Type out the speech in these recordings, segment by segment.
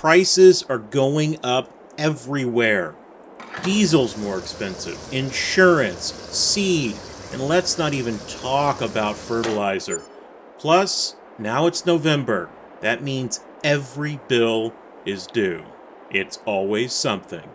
prices are going up everywhere. Diesel's more expensive, insurance, seed, and let's not even talk about fertilizer. Plus, now it's November. That means every bill is due. It's always something.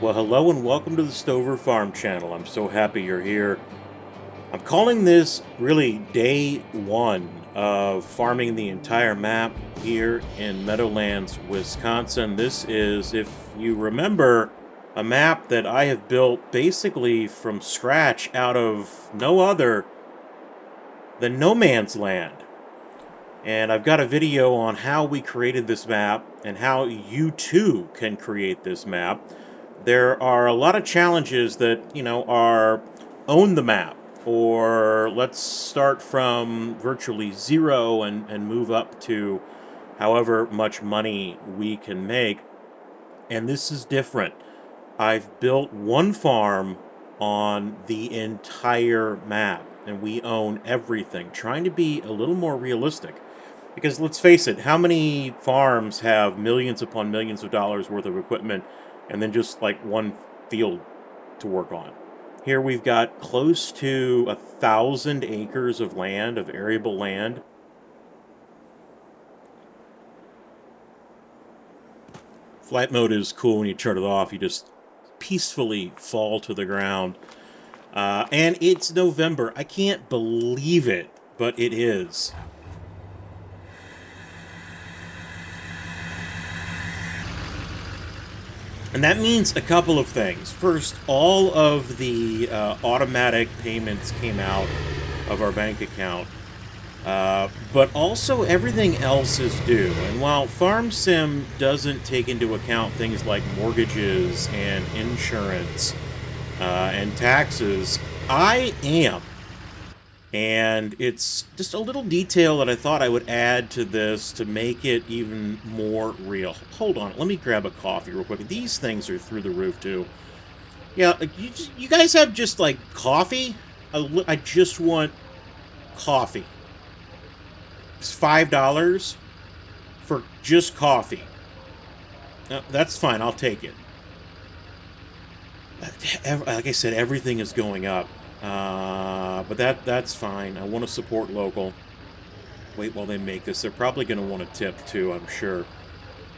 Well, hello and welcome to the Stover Farm channel. I'm so happy you're here. I'm calling this really day one of farming the entire map here in Meadowlands, Wisconsin. This is, if you remember, a map that I have built basically from scratch out of no other than No Man's Land. And I've got a video on how we created this map and how you too can create this map. There are a lot of challenges that, are own the map, or let's start from virtually zero and move up to however much money we can make. And this is different. I've built one farm on the entire map, and we own everything, trying to be a little more realistic. Because let's face it, how many farms have millions upon millions of dollars worth of equipment and then just like one field to work on? Here we've got close to 1,000 acres of land, of arable land. Flight mode is cool when you turn it off. You just peacefully fall to the ground. And it's November. I can't believe it, but it is. And that means a couple of things. First, all of the automatic payments came out of our bank account, but also everything else is due. And while Farm Sim doesn't take into account things like mortgages and insurance and taxes, I am. And it's just a little detail that I thought I would add to this to make it even more real. Hold on, let me grab a coffee real quick. These things are through the roof, too. Yeah, you guys have just, like, coffee? I just want coffee. It's $5 for just coffee. That's fine, I'll take it. Like I said, everything is going up. But that's fine. I want to support local. Wait while they make this. They're probably going to want to tip, too, I'm sure.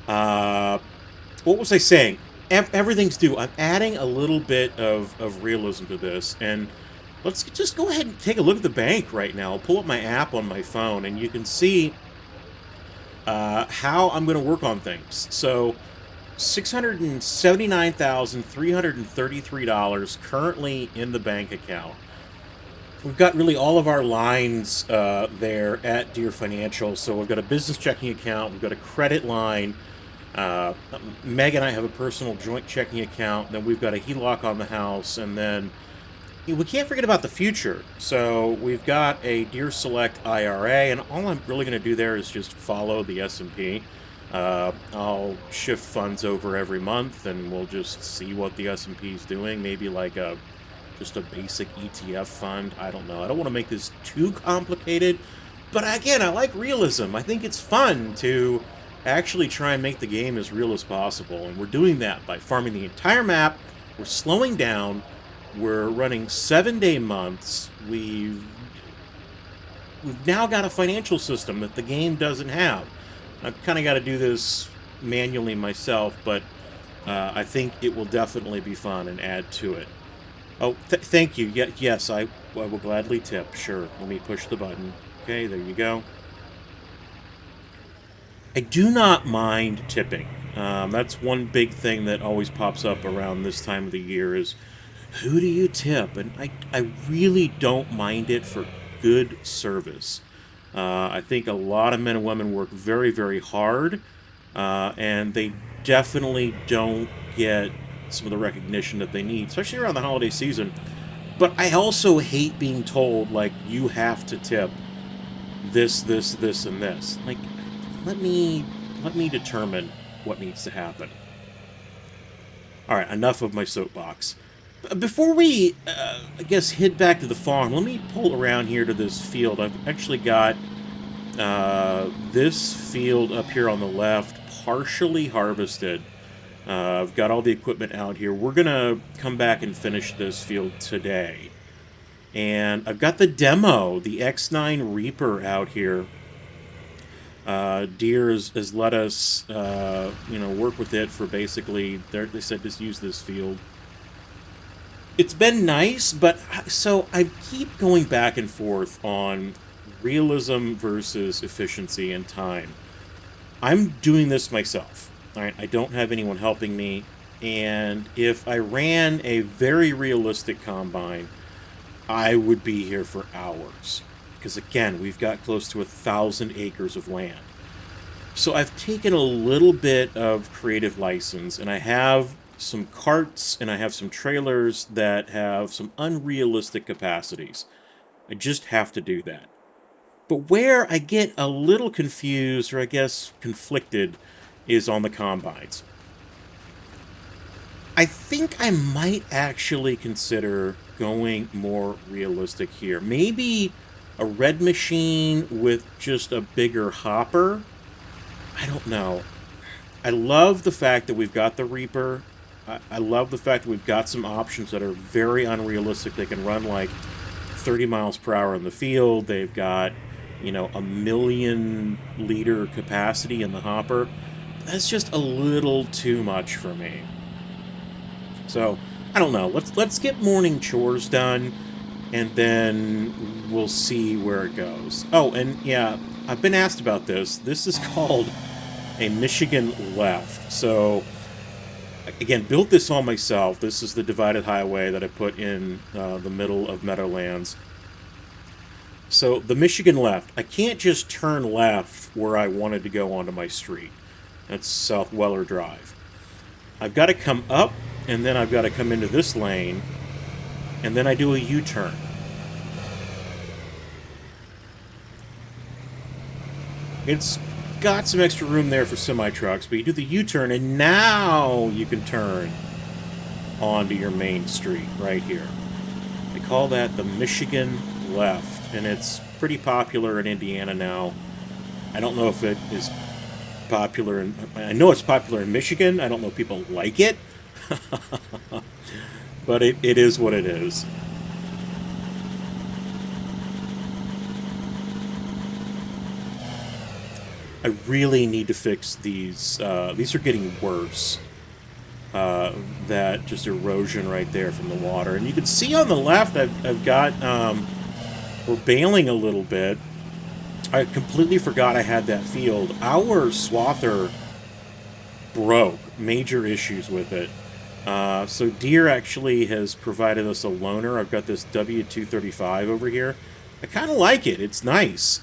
What was I saying? Everything's due. I'm adding a little bit of realism to this. And let's just go ahead and take a look at the bank right now. I'll pull up my app on my phone, and you can see how I'm going to work on things. So, $679,333 currently in the bank account. We've got really all of our lines there at Deer Financial. So we've got a business checking account, we've got a credit line. Meg and I have a personal joint checking account. Then we've got a HELOC on the house, and then we can't forget about the future. So we've got a Deer Select IRA, and all I'm really going to do there is just follow the S&P. I'll shift funds over every month, and we'll just see what the S&P is doing. Maybe like just a basic ETF fund. I don't know. I don't want to make this too complicated, but again, I like realism. I think it's fun to actually try and make the game as real as possible, and we're doing that by farming the entire map. We're slowing down. We're running 7-day months. We've now got a financial system that the game doesn't have. I've kind of got to do this manually myself, but I think it will definitely be fun and add to it. Oh, thank you. Yes, I will gladly tip. Sure. Let me push the button. Okay, there you go. I do not mind tipping. That's one big thing that always pops up around this time of the year is who do you tip? And I really don't mind it for good service. I think a lot of men and women work very, very hard, and they definitely don't get some of the recognition that they need, especially around the holiday season. But I also hate being told, like, you have to tip this, and this. Like, let me let me determine what needs to happen. All right, enough of my soapbox. Before we, I guess, head back to the farm, let me pull around here to this field. I've actually got this field up here on the left partially harvested. I've got all the equipment out here. We're going to come back and finish this field today. And I've got the demo, the X9 Reaper out here. Deere has let us, work with it for basically, they said just use this field. It's been nice, but so I keep going back and forth on realism versus efficiency and time. I'm doing this myself. All right, I don't have anyone helping me, and if I ran a very realistic combine, I would be here for hours. Because again, we've got close to 1,000 acres of land. So I've taken a little bit of creative license, and I have some carts and I have some trailers that have some unrealistic capacities. I just have to do that. But where I get a little confused, or I guess conflicted, is on the combines. I think I might actually consider going more realistic here. Maybe a red machine with just a bigger hopper. I don't know. I love the fact that we've got the Reaper. I love the fact that we've got some options that are very unrealistic. They can run like 30 miles per hour in the field. They've got, a million-liter capacity in the hopper. That's just a little too much for me. So, I don't know. Let's get morning chores done, and then we'll see where it goes. Oh, and yeah, I've been asked about this. This is called a Michigan left. So, again, built this all myself. This is the divided highway that I put in the middle of Meadowlands. So, the Michigan left. I can't just turn left where I wanted to go onto my street. That's South Weller Drive. I've got to come up, and then I've got to come into this lane, and then I do a U-turn. It's got some extra room there for semi-trucks, but you do the U-turn, and now you can turn onto your main street right here. They call that the Michigan left, and it's pretty popular in Indiana now. I don't know if it is popular in... I know it's popular in Michigan. I don't know if people like it. But it is what it is. I really need to fix these. These are getting worse. That just erosion right there from the water. And you can see on the left, I've got... we're bailing a little bit. I completely forgot I had that field. Our swather broke. Major issues with it. So Deere actually has provided us a loaner. I've got this W235 over here. I kind of like it. It's nice.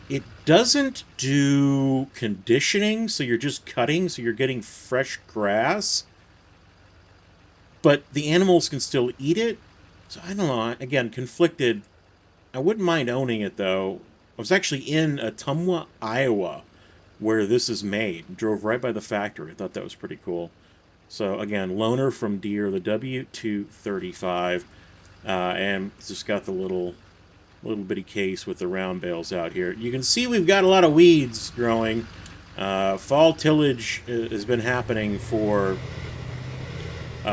It doesn't do conditioning, so you're just cutting, so you're getting fresh grass. But the animals can still eat it. So I don't know. Again, conflicted. I wouldn't mind owning it, though. I was actually in Ottumwa, Iowa, where this is made. Drove right by the factory. I thought that was pretty cool. So, again, loaner from Deere, the W235. And it's just got the little bitty case with the round bales out here. You can see we've got a lot of weeds growing. Fall tillage has been happening for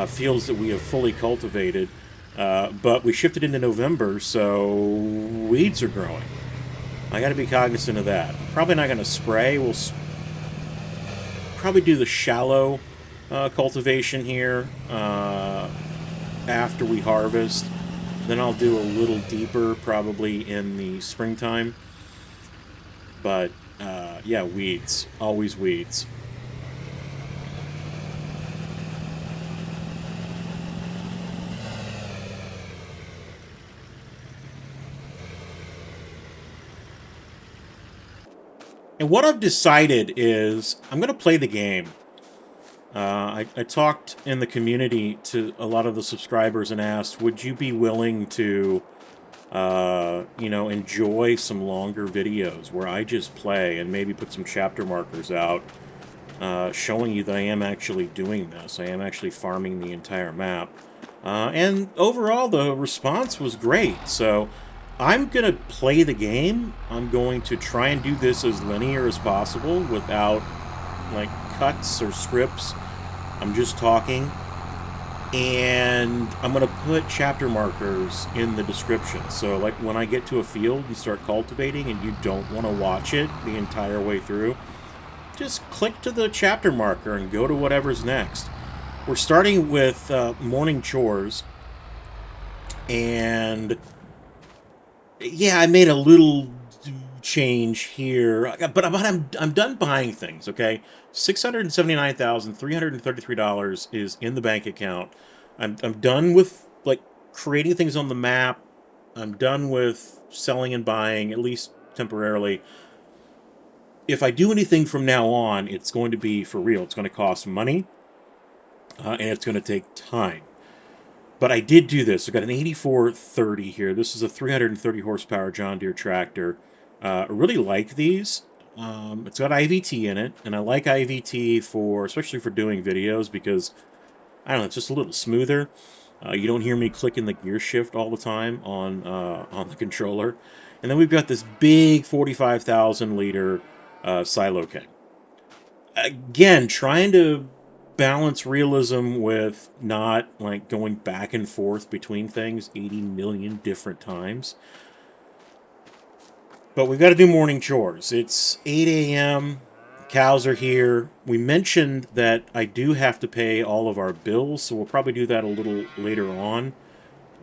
fields that we have fully cultivated. But we shifted into November, so weeds are growing. I got to be cognizant of that. Probably not going to spray. We'll probably do the shallow cultivation here after we harvest. Then I'll do a little deeper probably in the springtime. But, yeah, weeds. Always weeds. And what I've decided is I'm going to play the game. I talked in the community to a lot of the subscribers and asked, would you be willing to, you know, enjoy some longer videos where I just play and maybe put some chapter markers out showing you that I am actually doing this. I am actually farming the entire map. And overall, the response was great. So I'm going to play the game. I'm going to try and do this as linear as possible without, like, cuts or scripts. I'm just talking. And I'm going to put chapter markers in the description. So, like, when I get to a field and start cultivating and you don't want to watch it the entire way through, just click to the chapter marker and go to whatever's next. We're starting with morning chores. And yeah, I made a little change here, but I'm done buying things, okay? $679,333 is in the bank account. I'm done with, like, creating things on the map. I'm done with selling and buying, at least temporarily. If I do anything from now on, it's going to be for real. It's going to cost money, and it's going to take time. But I did do this. I've got an 8430 here. This is a 330 horsepower John Deere tractor. I really like these. It's got IVT in it, and I like IVT for, especially for doing videos, because, I don't know, it's just a little smoother. You don't hear me clicking the gear shift all the time on the controller. And then we've got this big 45,000 liter silo king. Again, trying to balance realism with not, like, going back and forth between things 80 million different times. But we've got to do morning chores. It's 8 a.m. Cows are here. We mentioned that I do have to pay all of our bills, so we'll probably do that a little later on.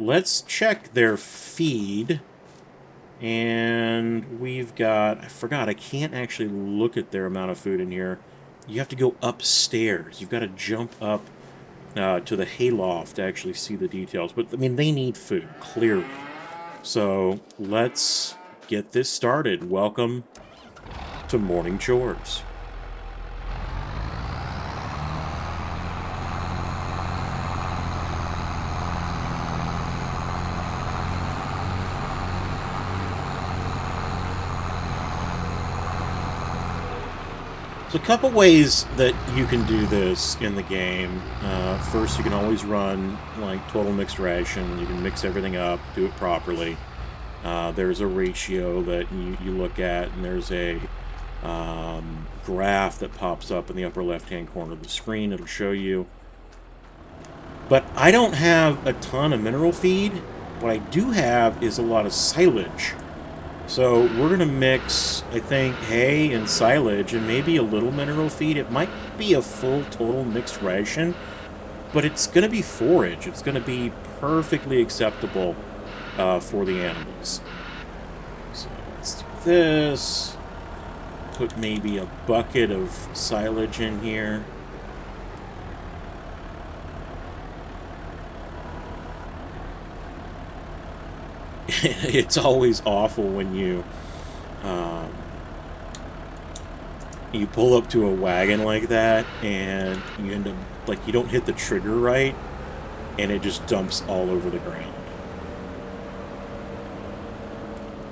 Let's check their feed. And we've got, I forgot, I can't actually look at their amount of food in here. You have to go upstairs. You've got to jump up to the hayloft to actually see the details. But, I mean, they need food, clearly. So, let's get this started. Welcome to Morning Chores. There's a couple ways that you can do this in the game. First, you can always run, like, total mixed ration. You can mix everything up, do it properly. There's a ratio that you look at, and there's a graph that pops up in the upper left-hand corner of the screen. It'll show you. But I don't have a ton of mineral feed. What I do have is a lot of silage. So we're going to mix, I think, hay and silage and maybe a little mineral feed. It might be a full total mixed ration, but it's going to be forage. It's going to be perfectly acceptable for the animals. So let's do this. Put maybe a bucket of silage in here. It's always awful when you pull up to a wagon like that and you end up, like, you don't hit the trigger right and it just dumps all over the ground.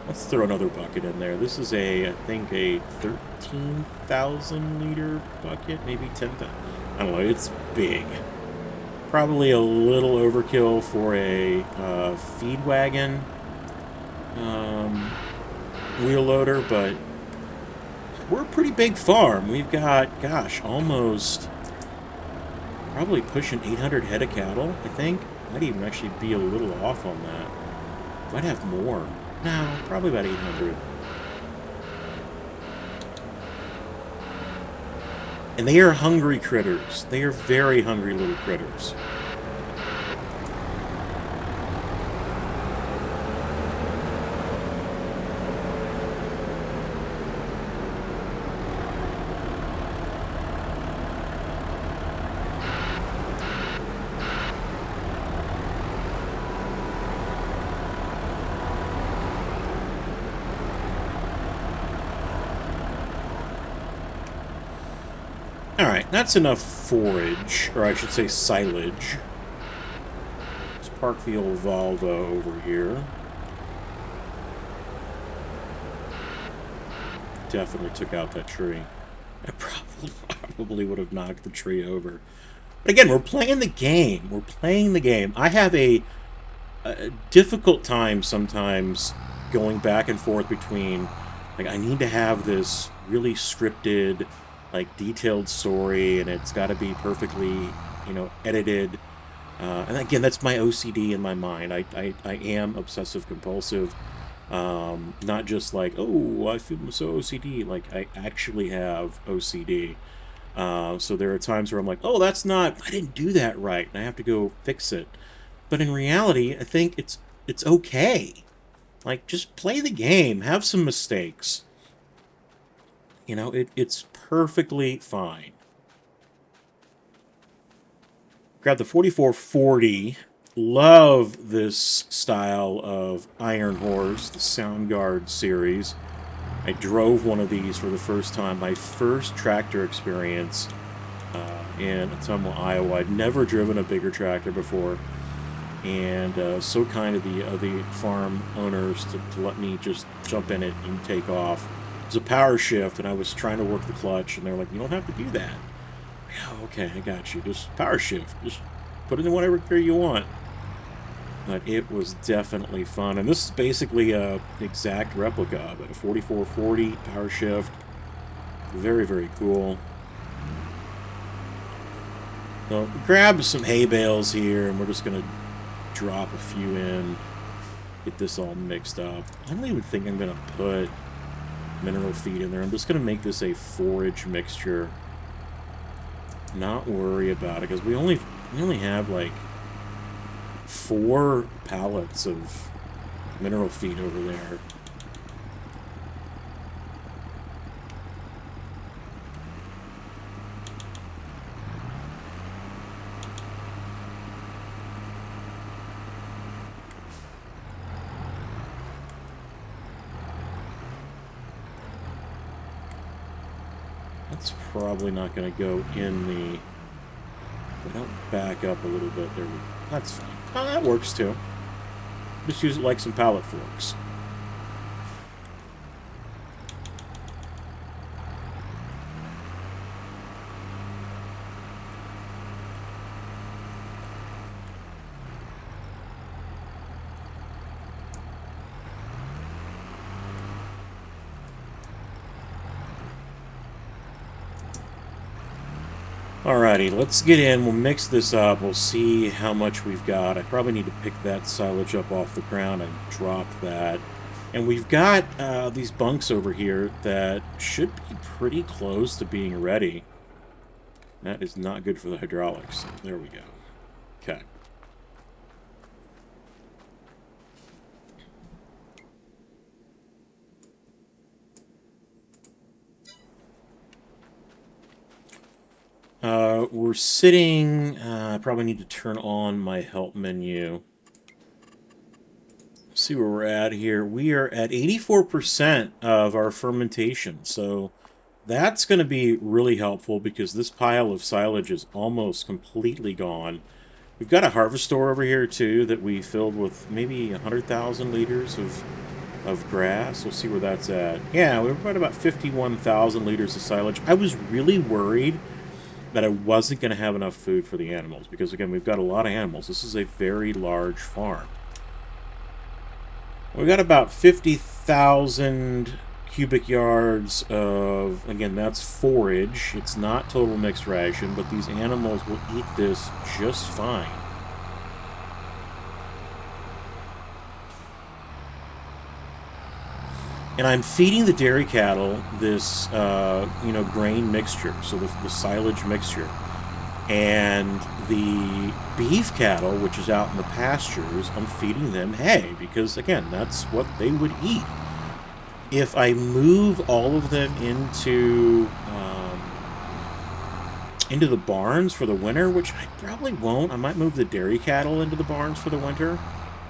Let's throw another bucket in there. This is I think a 13,000 liter bucket, maybe 10,000. I don't know, it's big. Probably a little overkill for a feed wagon wheel loader, but we're a pretty big farm. We've got, gosh, almost, probably pushing 800 head of cattle, I think. Might even actually be a little off on that. Might have more. No, probably about 800. And they are hungry critters. They are very hungry little critters. Alright, that's enough forage, or I should say silage. Let's park the old Volvo over here. Definitely took out that tree. I probably would have knocked the tree over. But again, we're playing the game. We're playing the game. I have a difficult time sometimes going back and forth between, like, I need to have this really scripted, like, detailed story, and it's got to be perfectly, you know, edited. And again, that's my OCD in my mind. I am obsessive compulsive. Not just like, oh, I feel so OCD. Like, I actually have OCD. So there are times where I'm like, oh, I didn't do that right, and I have to go fix it. But in reality, I think it's okay. Like, just play the game. Have some mistakes. You know, it's perfectly fine. Grab the 4440. Love this style of Iron Horse, the Soundguard series. I drove one of these for the first time. My first tractor experience in Ottumwa, Iowa. I'd never driven a bigger tractor before. And so kind of the farm owners to let me just jump in it and take off. It was a power shift, and I was trying to work the clutch, and they're like, you don't have to do that. Yeah, okay, I got you. Just power shift. Just put it in whatever gear you want. But it was definitely fun. And this is basically an exact replica of it. A 4440 power shift. Very, very cool. So grab some hay bales here, and we're just going to drop a few in. Get this all mixed up. I don't even think I'm going to put mineral feed in there. I'm just going to make this a forage mixture. Not worry about it, because we only have like 4 pallets of mineral feed over there. That's probably not going to go in the... If I don't back up a little bit there, that's fine. Oh, that works too. Just use it like some pallet forks. Alrighty, let's get in. We'll mix this up. We'll see how much we've got. I probably need to pick that silage up off the ground and drop that. And we've got these bunks over here that should be pretty close to being ready. That is not good for the hydraulics. There we go. Okay. We're sitting, I probably need to turn on my help menu. Let's see where we're at here. We are at 84% of our fermentation, so that's going to be really helpful because this pile of silage is almost completely gone. We've got a harvest store over here, too, that we filled with maybe 100,000 liters of grass. We'll see where that's at. Yeah, we're at about 51,000 liters of silage. I was really worried that I wasn't going to have enough food for the animals because, again, we've got a lot of animals. This is a very large farm. We've got about 50,000 cubic yards of, again, that's forage. It's not total mixed ration, but these animals will eat this just fine. And I'm feeding the dairy cattle this, grain mixture, so the silage mixture. And the beef cattle, which is out in the pastures, I'm feeding them hay, because, again, that's what they would eat. If I move all of them into the barns for the winter, which I probably won't, I might move the dairy cattle into the barns for the winter.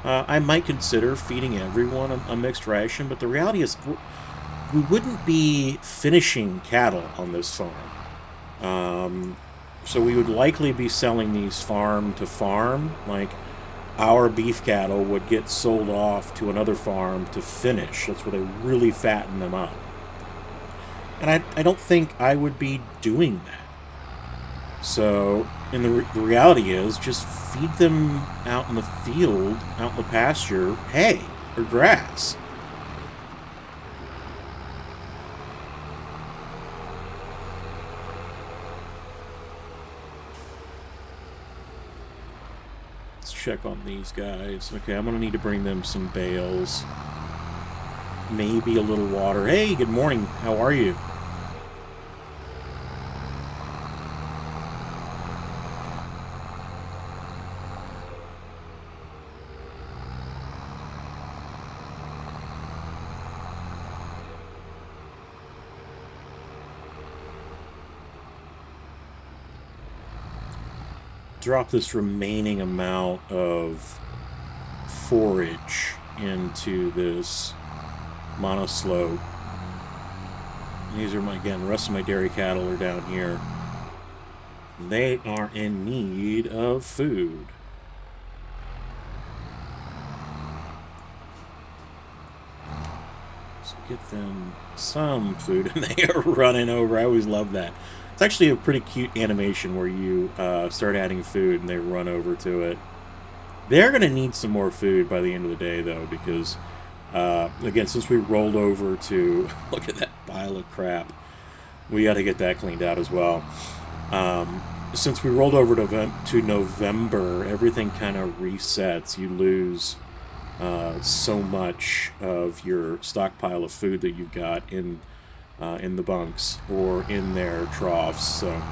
I might consider feeding everyone a mixed ration, but the reality is we wouldn't be finishing cattle on this farm. So we would likely be selling these farm to farm. Like, our beef cattle would get sold off to another farm to finish. That's where they really fatten them up. And I don't think I would be doing that. So, and the reality is, just feed them out in the field, out in the pasture, hay or grass. Let's check on these guys. Okay, I'm gonna need to bring them some bales. Maybe a little water. Hey, good morning. How are you? Drop this remaining amount of forage into this monoslope. These are again, the rest of my dairy cattle are down here. They are in need of food. So get them some food, and they are running over. I always love that. It's actually a pretty cute animation where you start adding food and they run over to it. They're going to need some more food by the end of the day, though, because, again, since we rolled over to... Look at that pile of crap. We got to get that cleaned out as well. Since we rolled over to November, everything kind of resets. You lose so much of your stockpile of food that you've got in the bunks or in their troughs. So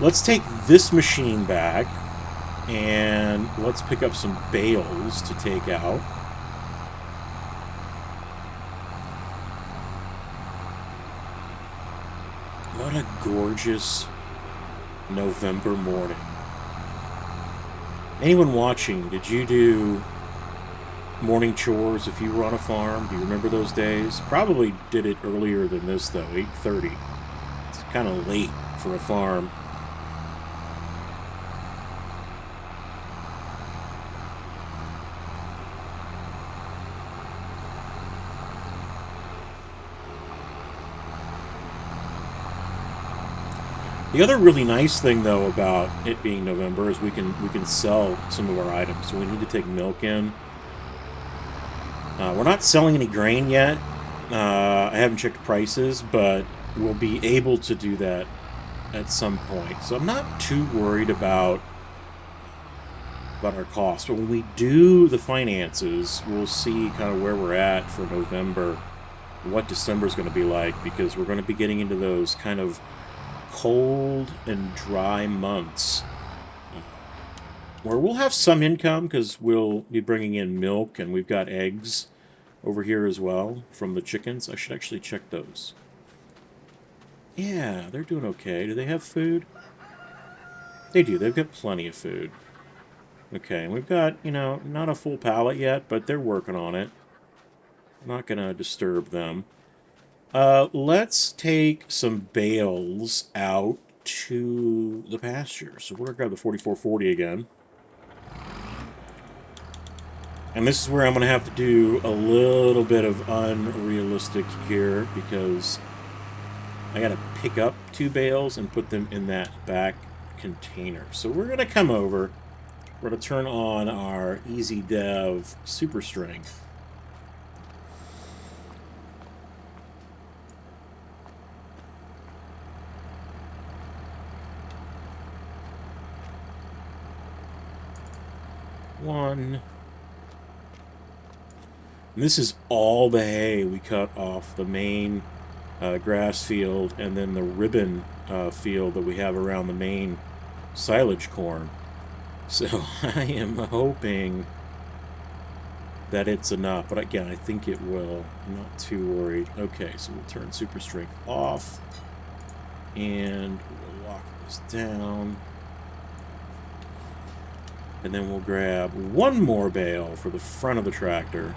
let's take this machine back and let's pick up some bales to take out. What a gorgeous November morning. Anyone watching, did you do morning chores if you were on a farm? Do you remember those days? Probably did it earlier than this, though, 8:30. It's kind of late for a farm. The other really nice thing, though, about it being November is we can sell some of our items. So we need to take milk in. We're not selling any grain yet. I haven't checked prices, but we'll be able to do that at some point. So I'm not too worried about our costs. But when we do the finances, we'll see kind of where we're at for November, what December is going to be like, because we're going to be getting into those kind of cold and dry months where we'll have some income because we'll be bringing in milk and we've got eggs over here as well from the chickens. I should actually check those. Yeah, they're doing okay. Do they have food? They do. They've got plenty of food. Okay, and we've got, not a full pallet yet, but they're working on it. I'm not going to disturb them. Let's take some bales out to the pasture. So we're going to grab the 4440 again. And this is where I'm going to have to do a little bit of unrealistic here, because I got to pick up 2 bales and put them in that back container. So we're going to come over. We're going to turn on our Easy Dev Super Strength. One. And this is all the hay we cut off the main grass field and then the ribbon field that we have around the main silage corn. So I am hoping that it's enough, but again, I think it will. I'm not too worried. Okay, so we'll turn Super Strength off and we'll lock this down. And then we'll grab one more bale for the front of the tractor.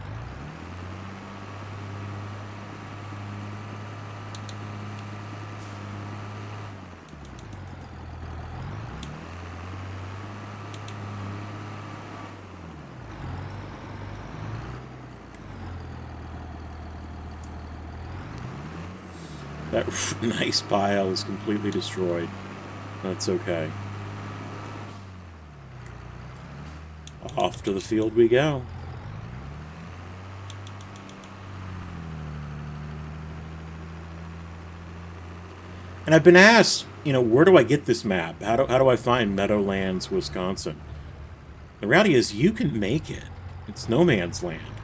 That nice pile is completely destroyed. That's okay. Off to the field we go. And I've been asked, where do I get this map? How do I find Meadowlands, Wisconsin? The reality is you can make it. It's no man's land.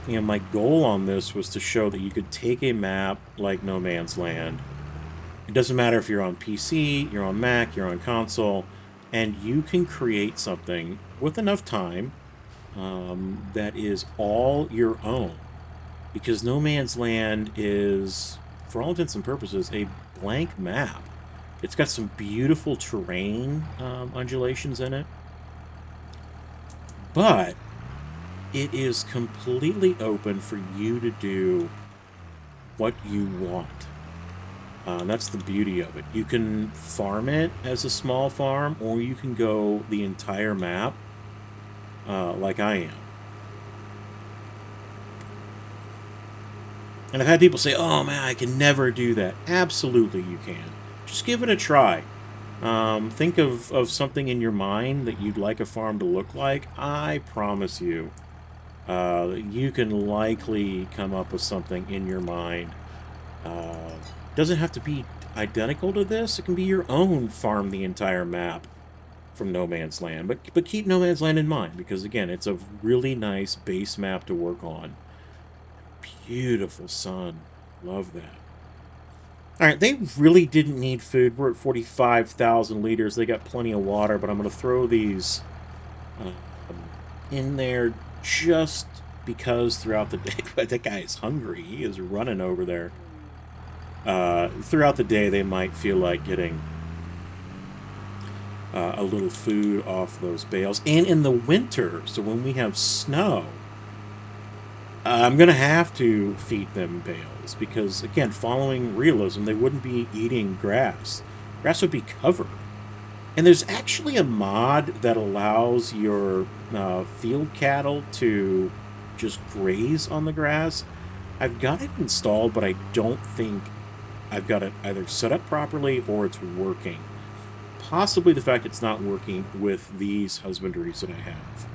My goal on this was to show that you could take a map like No Man's Land. It doesn't matter if you're on PC, you're on Mac, you're on console, and you can create something with enough time that is all your own. Because No Man's Land is, for all intents and purposes, a blank map. It's got some beautiful terrain undulations in it. But it is completely open for you to do what you want. That's the beauty of it. You can farm it as a small farm, or you can go the entire map like I am. And I've had people say, oh man, I can never do that. Absolutely you can. Just give it a try. Think of something in your mind that you'd like a farm to look like. I promise you, you can likely come up with something in your mind. Doesn't have to be identical to this. It can be your own farm the entire map from No Man's Land. But keep No Man's Land in mind, because again, it's a really nice base map to work on. Beautiful sun. Love that. Alright, they really didn't need food. We're at 45,000 liters. They got plenty of water, but I'm going to throw these in there just because throughout the day... That guy is hungry. He is running over there. Throughout the day, they might feel like getting a little food off those bales. And in the winter, so when we have snow, I'm going to have to feed them bales because, again, following realism, they wouldn't be eating grass. Grass would be covered. And there's actually a mod that allows your field cattle to just graze on the grass. I've got it installed, but I don't think I've got it either set up properly or it's working. Possibly the fact it's not working with these husbandries that I have.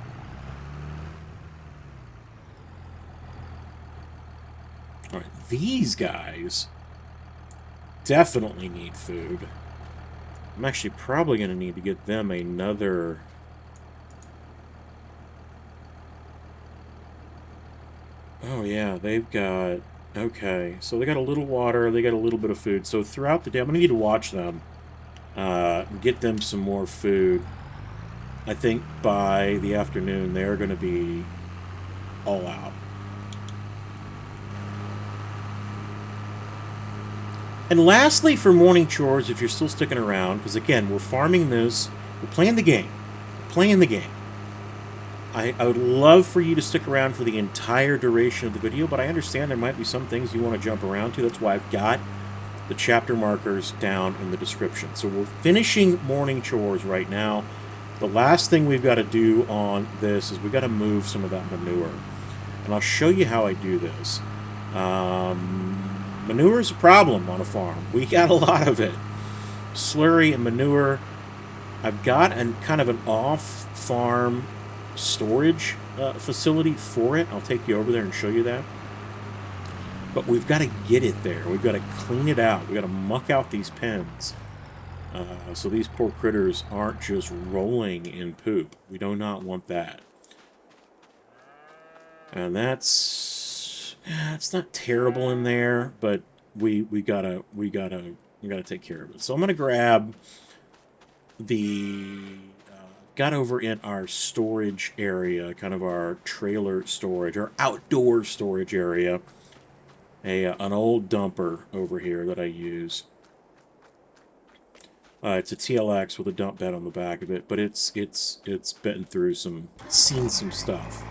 Alright, these guys definitely need food. I'm actually probably going to need to get them another... Oh yeah, they've got... Okay, so they got a little water, they got a little bit of food. So throughout the day, I'm going to need to watch them. Get them some more food. I think by the afternoon, they're going to be all out. And lastly, for morning chores, if you're still sticking around, because again, we're farming this, we're playing the game. We're playing the game. I would love for you to stick around for the entire duration of the video, but I understand there might be some things you want to jump around to. That's why I've got the chapter markers down in the description. So we're finishing morning chores right now. The last thing we've got to do on this is we've got to move some of that manure. And I'll show you how I do this. Manure is a problem on a farm. We got a lot of it. Slurry and manure. I've got kind of an off-farm storage facility for it. I'll take you over there and show you that. But we've got to get it there. We've got to clean it out. We've got to muck out these pens. So these poor critters aren't just rolling in poop. We do not want that. And it's not terrible in there, but we gotta take care of it. So I'm gonna grab the got over in our storage area, kind of our trailer storage, our outdoor storage area, an old dumper over here that I use. It's a TLX with a dump bed on the back of it, but it's been through seen some stuff.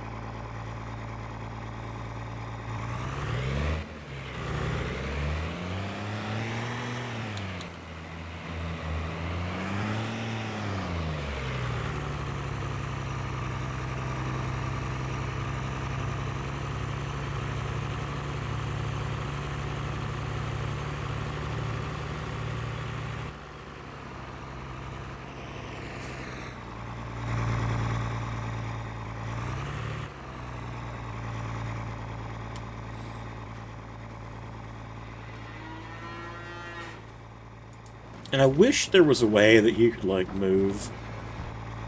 And I wish there was a way that you could, like, move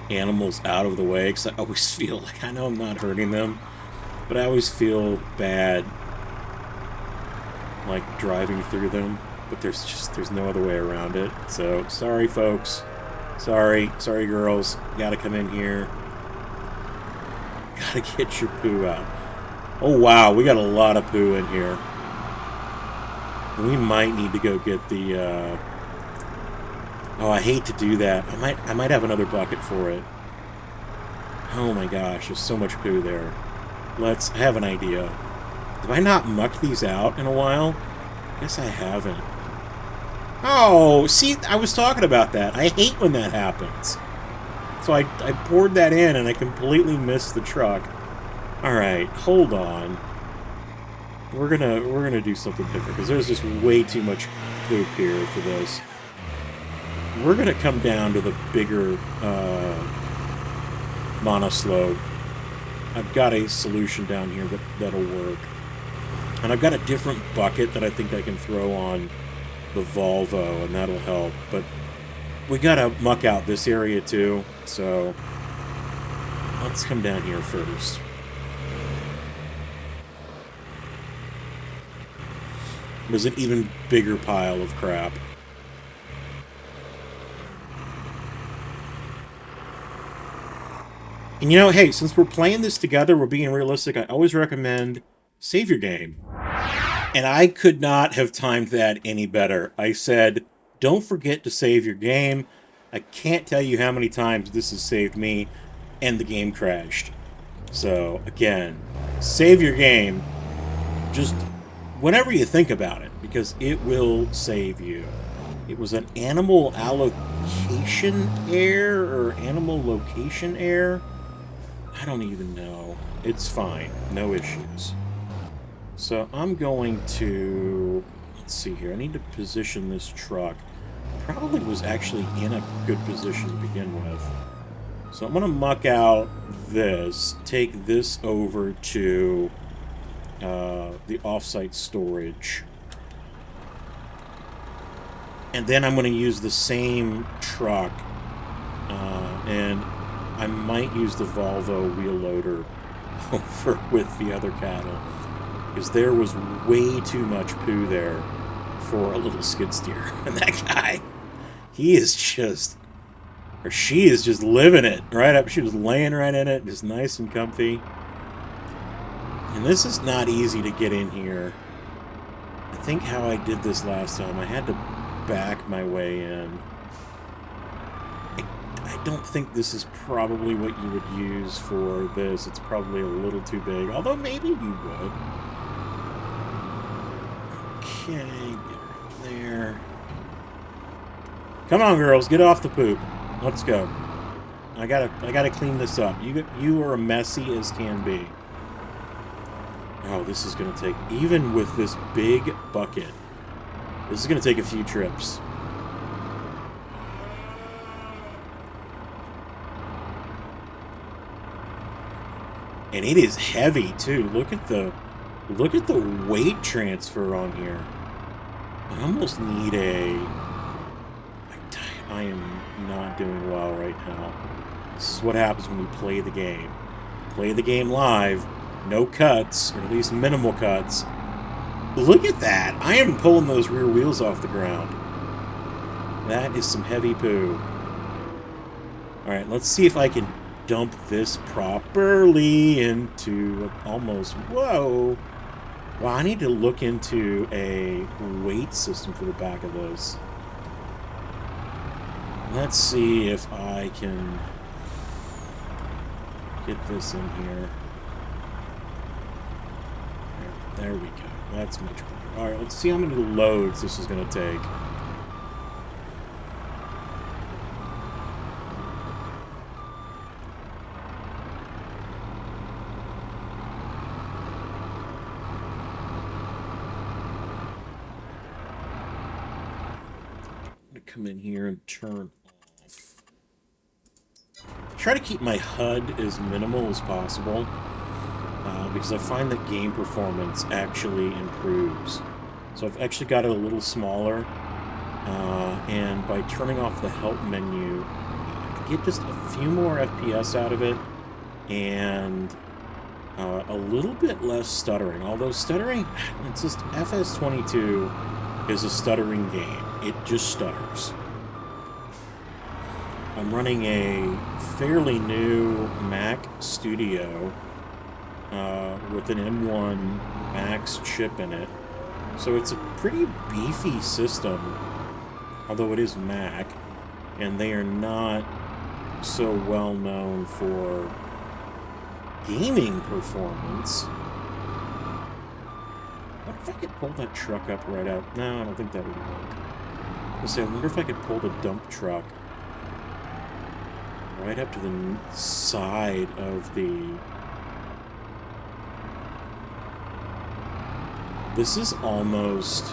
animals out of the way, because I always feel like, I know I'm not hurting them, but I always feel bad, like, driving through them. But there's no other way around it. So, sorry, folks. Sorry, girls. Gotta come in here. Gotta get your poo out. Oh, wow, we got a lot of poo in here. We might need to go get the, oh, I hate to do that. I might have another bucket for it. Oh my gosh, there's so much poo there. I have an idea. Have I not mucked these out in a while? Guess I haven't. Oh, see, I was talking about that. I hate when that happens. So I poured that in and I completely missed the truck. Alright, hold on. We're gonna do something different, because there's just way too much poop here for this. We're gonna come down to the bigger monoslope. I've got a solution down here that'll work. And I've got a different bucket that I think I can throw on the Volvo, and that'll help. But we gotta muck out this area too, so let's come down here first. There's an even bigger pile of crap. And you know, hey, since we're playing this together, we're being realistic, I always recommend save your game. And I could not have timed that any better. I said, don't forget to save your game. I can't tell you how many times this has saved me, and the game crashed. So, again, save your game just whenever you think about it, because it will save you. It was an animal allocation error, or animal location error. I don't even know. It's fine. No issues. So I'm going to... Let's see here. I need to position this truck. Probably was actually in a good position to begin with. So I'm going to muck out this. Take this over to the offsite storage. And then I'm going to use the same truck. And I might use the Volvo wheel loader over with the other cattle, because there was way too much poo there for a little skid steer. And that guy, he is just, or she is just living it right up. She was laying right in it, just nice and comfy. And this is not easy to get in here. I think how I did this last time, I had to back my way in. I don't think this is probably what you would use for this. It's probably a little too big, although maybe you would. Okay, get right there. Come on, girls, get off the poop. Let's go. I gotta clean this up. You are messy as can be. Oh, this is gonna take, even with this big bucket, this is gonna take a few trips. And it is heavy too. Look at the weight transfer on here. I almost need a... I am not doing well right now. This is what happens when we play the game. Play the game live. No cuts, or at least minimal cuts. Look at that. I am pulling those rear wheels off the ground. That is some heavy poo. Alright, let's see if I can dump this properly into almost... Whoa! Wow, I need to look into a weight system for the back of this. Let's see if I can get this in here. There we go. That's much better. Alright, let's see how many loads this is going to take. Come in here and turn off. Try to keep my HUD as minimal as possible, because I find that game performance actually improves. So I've actually got it a little smaller, And by turning off the help menu, get just a few more FPS out of it, and a little bit less stuttering. Although stuttering, it's just FS22 is a stuttering game. It just stutters. I'm running a fairly new Mac Studio with an M1 Max chip in it. So it's a pretty beefy system, although it is Mac, and they are not so well known for gaming performance. I wonder if I could pull that truck up right out. No, I don't think that would work. I wonder if I could pull the dump truck right up to the side of the... This is almost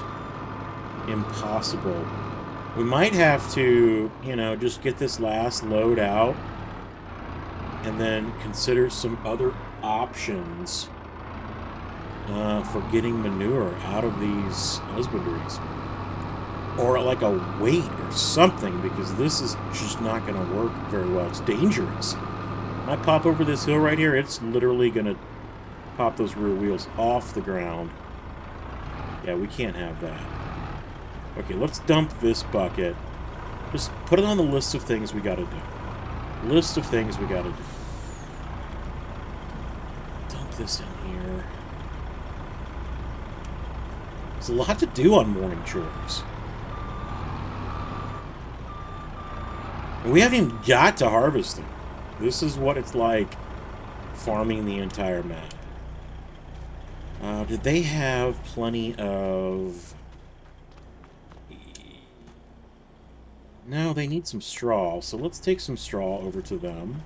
impossible. We might have to, you know, just get this last load out and then consider some other options for getting manure out of these husbandries. Or like a weight or something, because this is just not going to work very well. It's dangerous. When I pop over this hill right here, it's literally going to pop those rear wheels off the ground. Yeah, we can't have that. Okay, let's dump this bucket. Just put it on the list of things we gotta do. List of things we gotta do. Dump this in here. There's a lot to do on morning chores. And we haven't even got to harvesting. This is what it's like farming the entire map. Did they have plenty of... No, they need some straw, so let's take some straw over to them.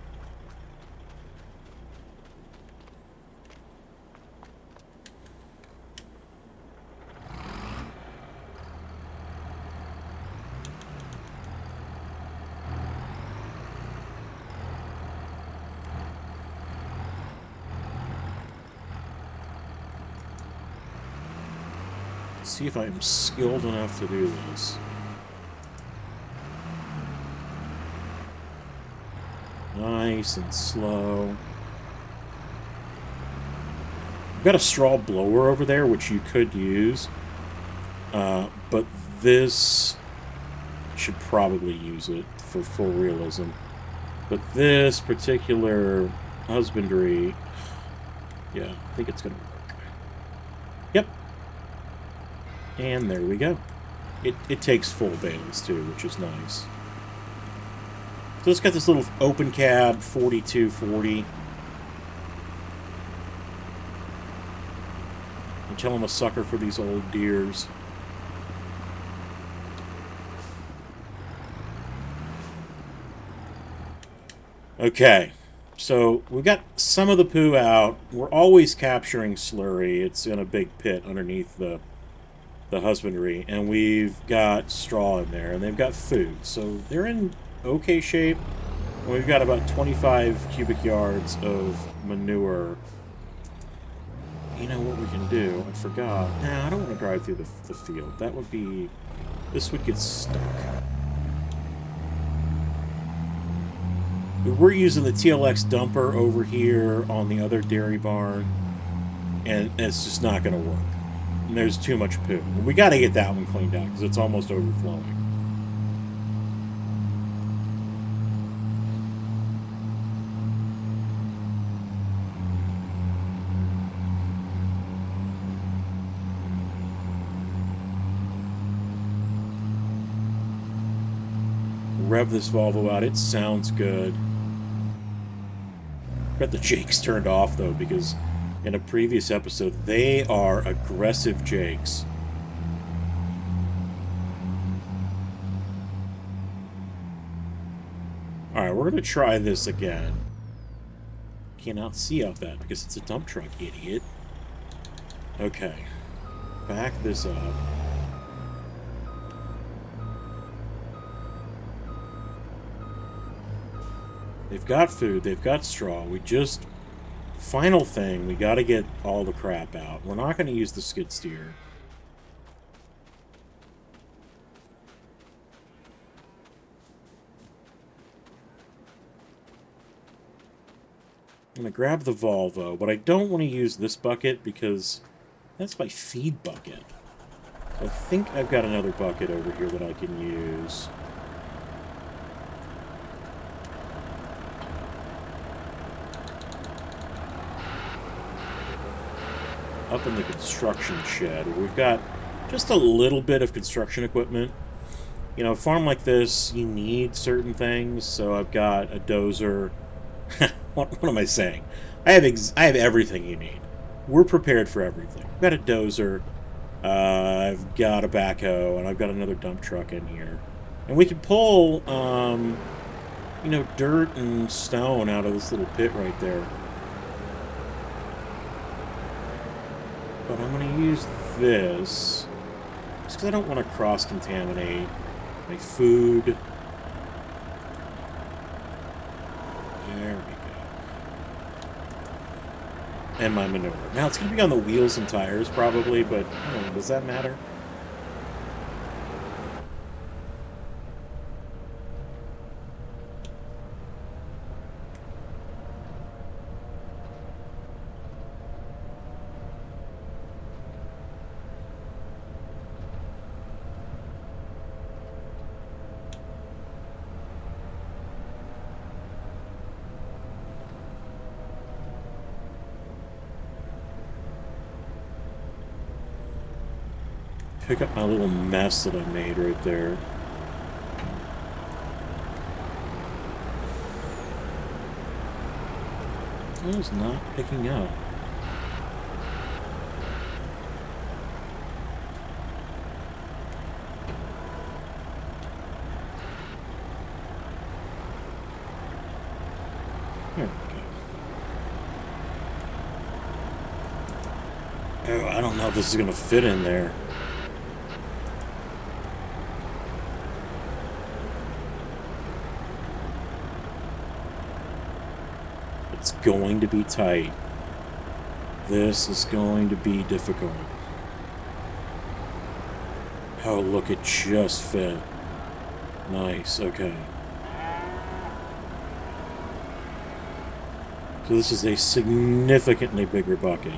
See if I'm skilled enough to do this. Nice and slow. I've got a straw blower over there, which you could use. But this... I should probably use it for full realism. But this particular husbandry... Yeah, I think it's going to work. Yep. And there we go. It takes full bales, too, which is nice. So it's got this little open cab 4240. And tell I'm a sucker for these old deers. Okay, so we got some of the poo out. We're always capturing slurry. It's in a big pit underneath the husbandry, and we've got straw in there, and they've got food, so they're in okay shape. And we've got about 25 cubic yards of manure. You know what we can do? I forgot. Nah, I don't want to drive through the field. That would be... This would get stuck. We're using the TLX dumper over here on the other dairy barn, and it's just not going to work. And there's too much poo. We got to get that one cleaned out because it's almost overflowing. Rev this Volvo out. It sounds good. Got the Jakes turned off though, because in a previous episode they are aggressive Jakes. Alright, we're gonna try this again. Cannot see out that because it's a dump truck, idiot. Okay. Back this up. They've got food, they've got straw. We just... Final thing, we gotta get all the crap out. We're not gonna use the skid steer. I'm going to grab the Volvo, but I don't want to use this bucket because that's my feed bucket. So I think I've got another bucket over here that I can use. Up in the construction shed, we've got just a little bit of construction equipment. You know, a farm like this, you need certain things, so I've got a dozer. What am I saying? I have everything you need. We're prepared for everything. I've got a dozer, I've got a backhoe, and I've got another dump truck in here. And we can pull, you know, dirt and stone out of this little pit right there. But I'm going to use this just because I don't want to cross-contaminate my food. There we go. And my manure. Now, it's going to be on the wheels and tires, probably, but I don't know, does that matter? Pick up my little mess that I made right there. It is not picking up. There we go. Oh, I don't know if this is going to fit in there. It's going to be tight. This is going to be difficult. Oh, look, it just fit. Nice, okay. So this is a significantly bigger bucket.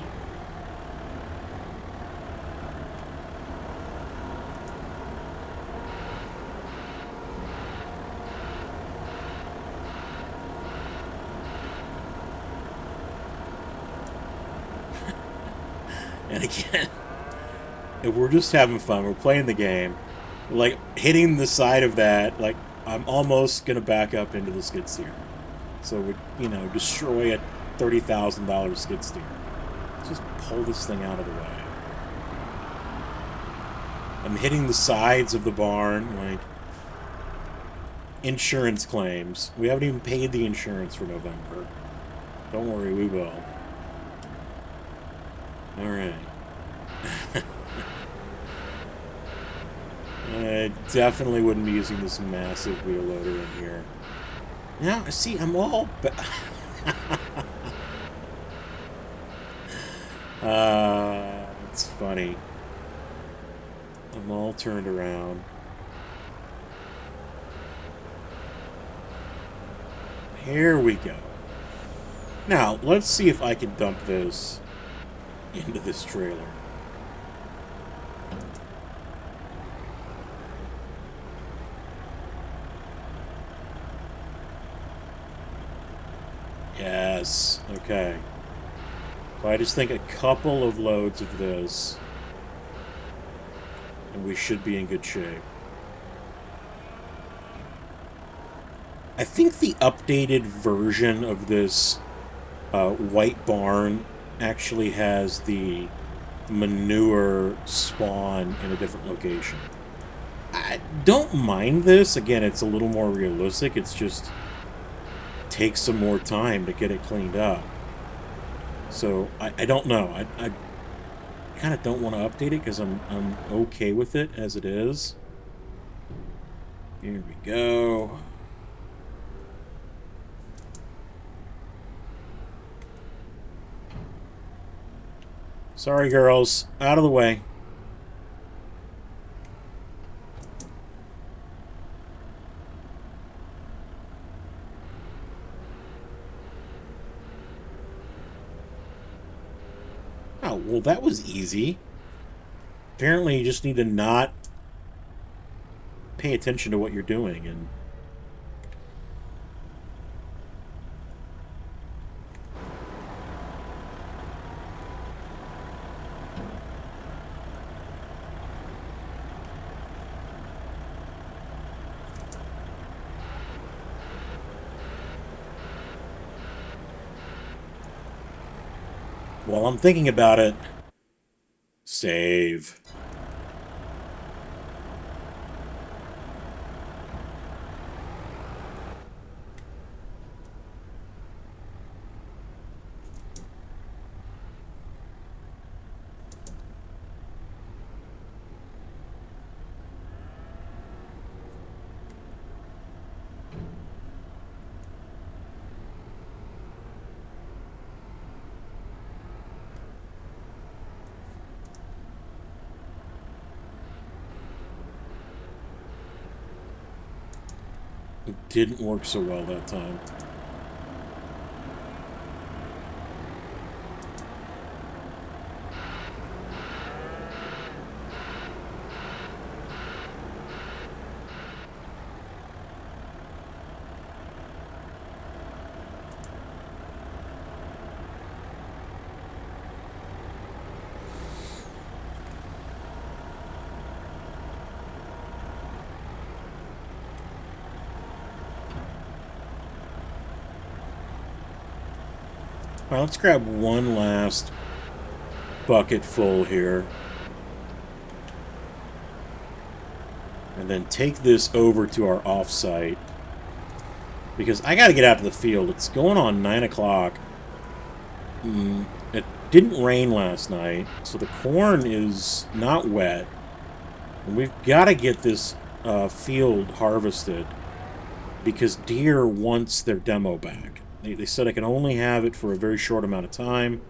And again, if we're just having fun, we're playing the game, like hitting the side of that, like I'm almost gonna back up into the skid steer. So we, you know, destroy a $30,000 skid steer. Let's just pull this thing out of the way. I'm hitting the sides of the barn, like insurance claims. We haven't even paid the insurance for November. Don't worry, we will. Alright. I definitely wouldn't be using this massive wheel loader in here. Now, see, I'm all... it's funny. I'm all turned around. Here we go. Now, let's see if I can dump this into this trailer. Yes, okay. So I just think a couple of loads of this, and we should be in good shape. I think the updated version of this white barn actually has the manure spawn in a different location. I don't mind this. Again, it's a little more realistic. It's just takes some more time to get it cleaned up. So I don't know. I kind of don't want to update it because I'm okay with it as it is. Here we go. Sorry, girls. Out of the way. Oh, well, that was easy. Apparently, you just need to not pay attention to what you're doing, and... While I'm thinking about it, save. It didn't work so well that time. All right, let's grab one last bucket full here. And then take this over to our offsite. Because I gotta get out to the field. It's going on 9 o'clock. It didn't rain last night, so the corn is not wet. And we've got to get this field harvested. Because deer wants their demo back. They said I can only have it for a very short amount of time.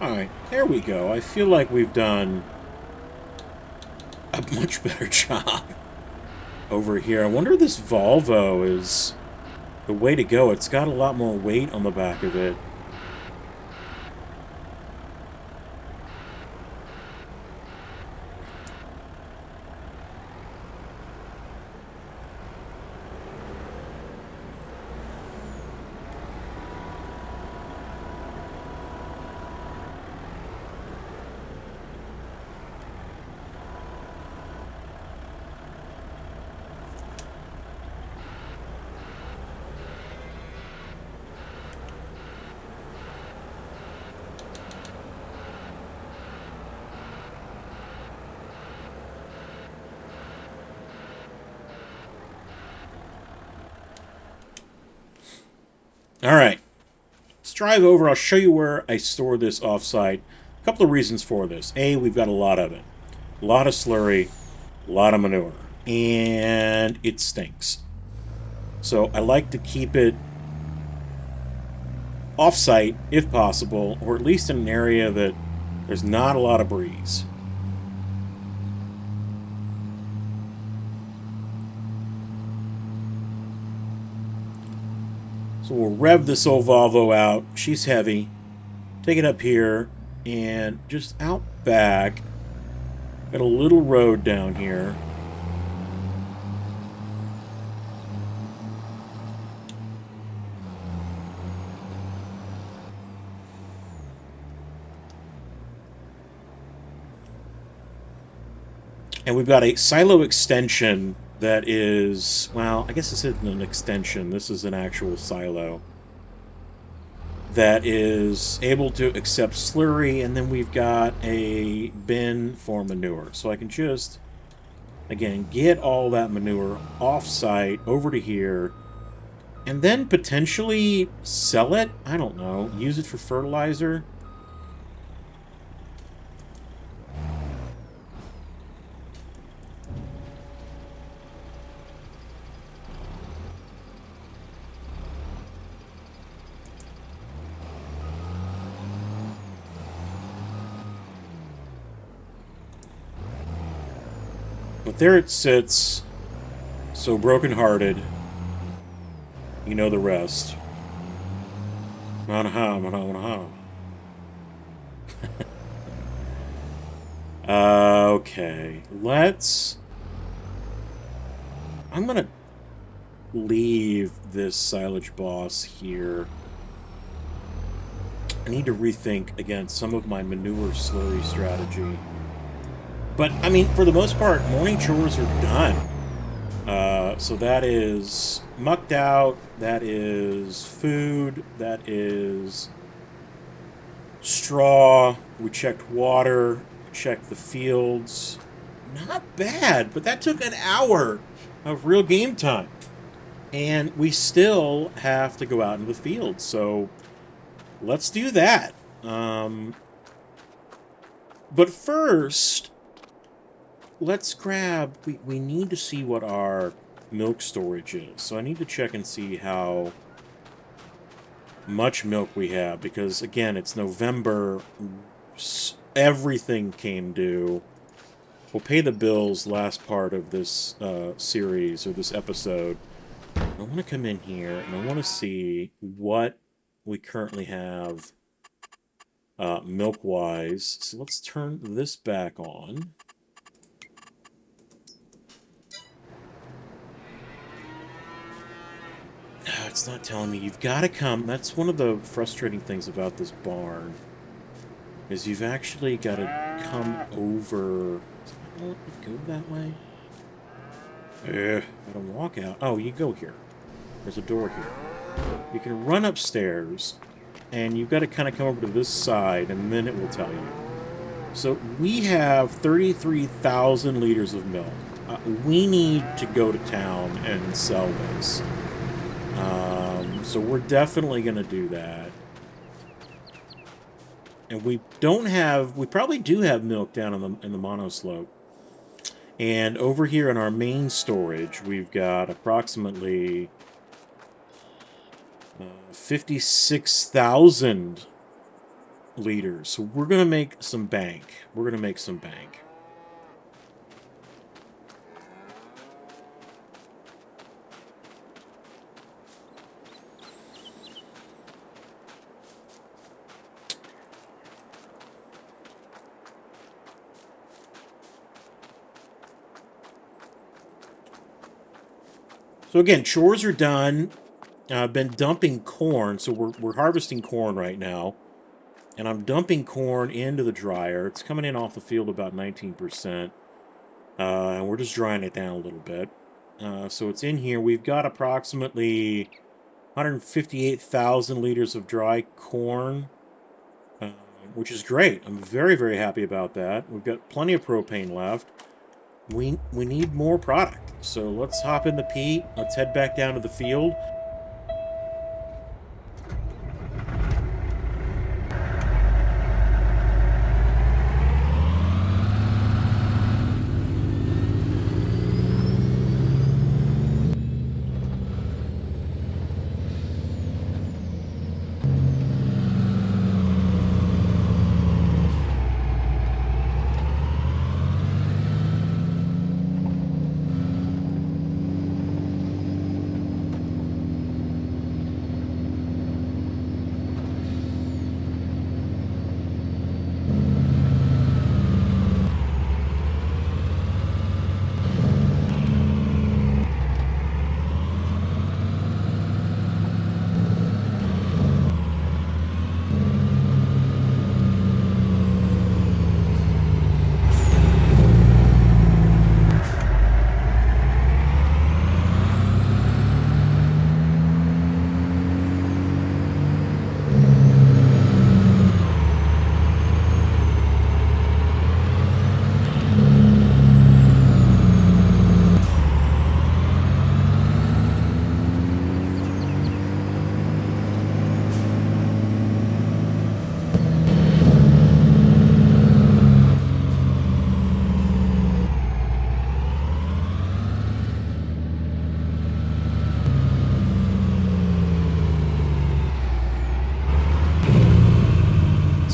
Alright, there we go. I feel like we've done a much better job over here. I wonder if this Volvo is the way to go. It's got a lot more weight on the back of it. Alright, let's drive over. I'll show you where I store this offsite. A couple of reasons for this. A, we've got a lot of it. A lot of slurry, a lot of manure. And it stinks. So I like to keep it off-site, if possible, or at least in an area that there's not a lot of breeze. So we'll rev this old Volvo out. She's heavy. Take it up here, and just out back, got a little road down here. And we've got a silo extension that is, well, I guess this isn't an extension. This is an actual silo that is able to accept slurry, and then we've got a bin for manure. So I can just, again, get all that manure off-site over to here, and then potentially sell it? I don't know. Use it for fertilizer? But there it sits, so brokenhearted. You know the rest. Okay, I'm gonna leave this silage boss here. I need to rethink, again, some of my manure slurry strategy. But, I mean, for the most part, morning chores are done. So that is mucked out, that is food, that is straw, we checked water, checked the fields. Not bad, but that took an hour of real game time. And we still have to go out in the field, so let's do that. But first, let's grab... We need to see what our milk storage is. So I need to check and see how much milk we have, because, again, it's November. Everything came due. We'll pay the bills last part of this series, or this episode. I want to come in here, and I want to see what we currently have milk-wise. So let's turn this back on. No, it's not telling me. You've got to come. That's one of the frustrating things about this barn, is you've actually got to come over. Does it not let me go that way? I don't walk out. Oh, you go here. There's a door here. You can run upstairs, and you've got to kind of come over to this side, and then it will tell you. So we have 33,000 liters of milk. We need to go to town and sell this. So we're definitely going to do that. And we probably do have milk down in the monoslope. And over here in our main storage, we've got approximately 56,000 liters. So we're going to make some bank. We're going to make some bank. So again, chores are done. I've been dumping corn, so we're harvesting corn right now. And I'm dumping corn into the dryer. It's coming in off the field about 19%. And we're just drying it down a little bit. So it's in here. We've got approximately 158,000 liters of dry corn, which is great. I'm very, very happy about that. We've got plenty of propane left. We need more product. So let's hop in the peat. Let's head back down to the field.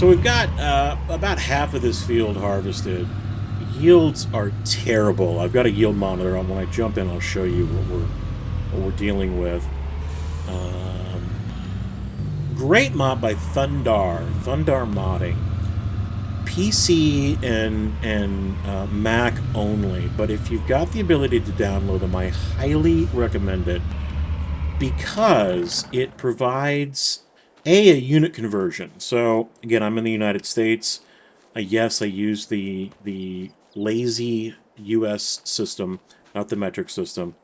So we've got about half of this field harvested. yields are terrible. I've got a yield monitor on. When I jump in, I'll show you what we're dealing with. Great mod by Thundar Modding. PC and Mac only, but if you've got the ability to download them, I highly recommend it because it provides a unit conversion. So again, I'm in the United States. Yes, I use the lazy US system, not the metric system.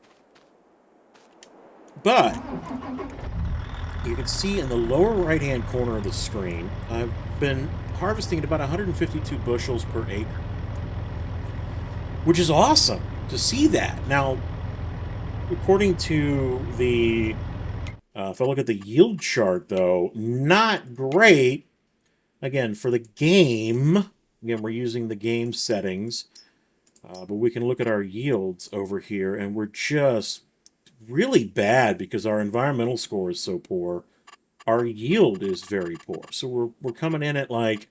But you can see in the lower right-hand corner of the screen, I've been harvesting at about 152 bushels per acre, which is awesome to see that. Now, according to the, if I look at the yield chart, though, not great. Again, for the game, again, we're using the game settings, but we can look at our yields over here, and we're just really bad because our environmental score is so poor. Our yield is very poor. So we're coming in at like,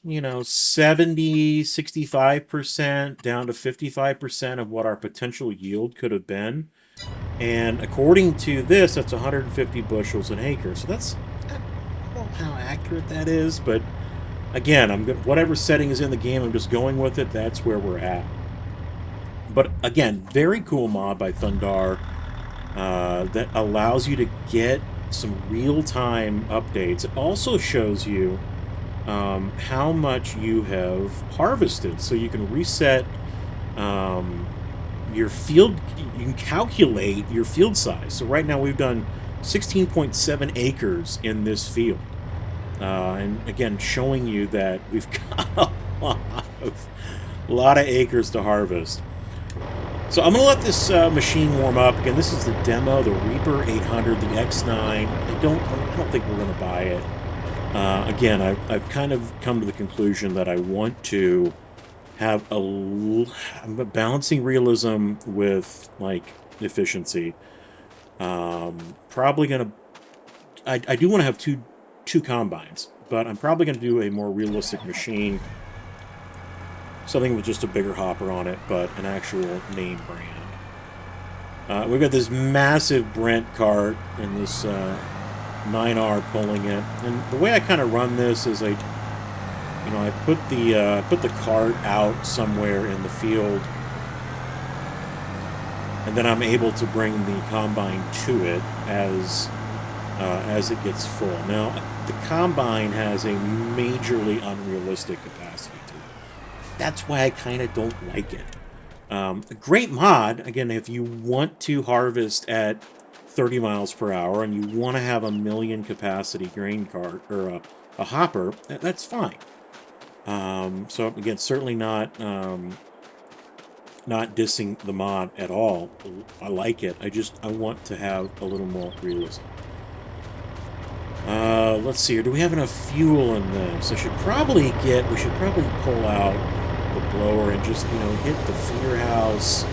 you know, 70, 65%, down to 55% of what our potential yield could have been. And according to this, that's 150 bushels an acre. So that's, I don't know how accurate that is, but again, whatever setting is in the game, I'm just going with it. That's where we're at. But again, very cool mod by Thundar that allows you to get some real-time updates. It also shows you how much you have harvested, so you can reset your field. You can calculate your field size. So right now we've done 16.7 acres in this field, and again, showing you that we've got a lot of acres to harvest. So I'm going to let this machine warm up. Again, this is the demo, the Reaper 800, the X9. I don't think we're going to buy it. Again, I've kind of come to the conclusion that I want to have I'm balancing realism with, like, efficiency. Probably going to... I do want to have two combines, but I'm probably going to do a more realistic machine. Something with just a bigger hopper on it, but an actual name brand. We've got this massive Brent cart and this 9R pulling it. And the way I kind of run this is I put the cart out somewhere in the field, and then I'm able to bring the combine to it as it gets full. Now, the combine has a majorly unrealistic capacity to it. That's why I kind of don't like it. A great mod, again, if you want to harvest at 30 miles per hour and you want to have a 1 million capacity grain cart or a hopper, that's fine. So again, certainly not dissing the mod at all. I like it. I want to have a little more realism. Let's see here. Do we have enough fuel in this? We should probably pull out the blower and just, hit the feeder house.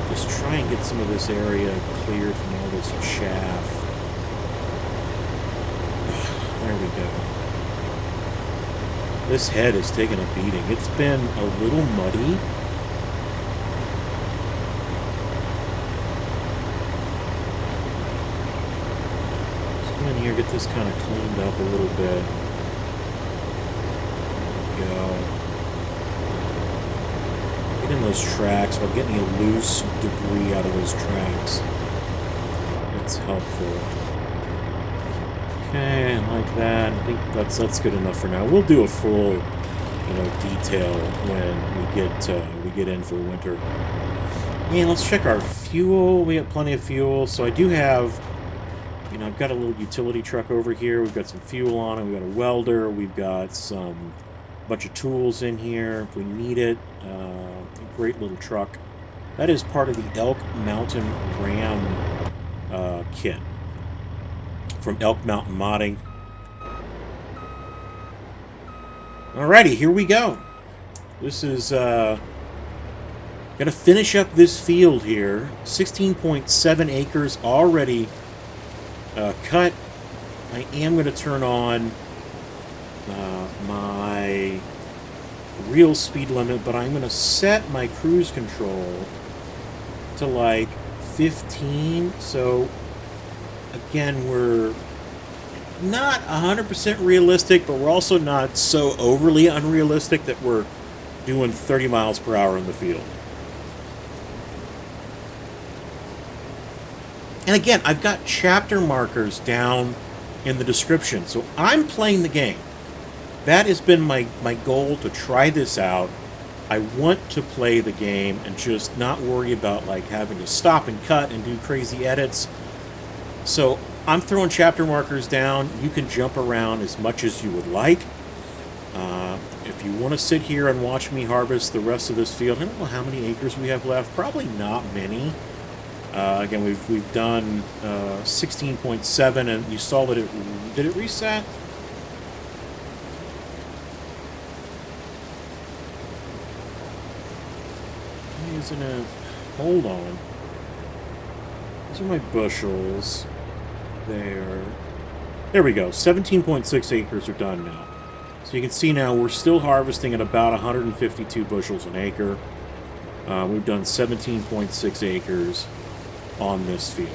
Just try and get some of this area cleared from all this chaff. There we go. This head is taking a beating. It's been a little muddy. Let's come in here, get this kind of cleaned up a little bit. There we go. Get in those tracks while getting any loose debris out of those tracks. That's helpful. Okay, like that. I think that's good enough for now. We'll do a full, detail when we get in for winter. And let's check our fuel. We have plenty of fuel. So I do have, I've got a little utility truck over here. We've got some fuel on it. We've got a welder. We've got some bunch of tools in here if we need it. A great little truck. That is part of the Elk Mountain Ram kit from Elk Mountain Modding. Alrighty, here we go. This is gonna finish up this field here. 16.7 acres already cut. I am gonna turn on my real speed limit, but I'm going to set my cruise control to like 15. So again, we're not 100% realistic, but we're also not so overly unrealistic that we're doing 30 miles per hour in the field. And again, I've got chapter markers down in the description, so I'm playing the game. That has been my goal, to try this out. I want to play the game and just not worry about like having to stop and cut and do crazy edits. So I'm throwing chapter markers down. You can jump around as much as you would like. If you want to sit here and watch me harvest the rest of this field, I don't know how many acres we have left. Probably not many. Again, we've done 16.7, and you saw that did it reset? Why isn't it? Hold on. These are my bushels. There we go. 17.6 acres are done now. So you can see now we're still harvesting at about 152 bushels an acre. We've done 17.6 acres on this field.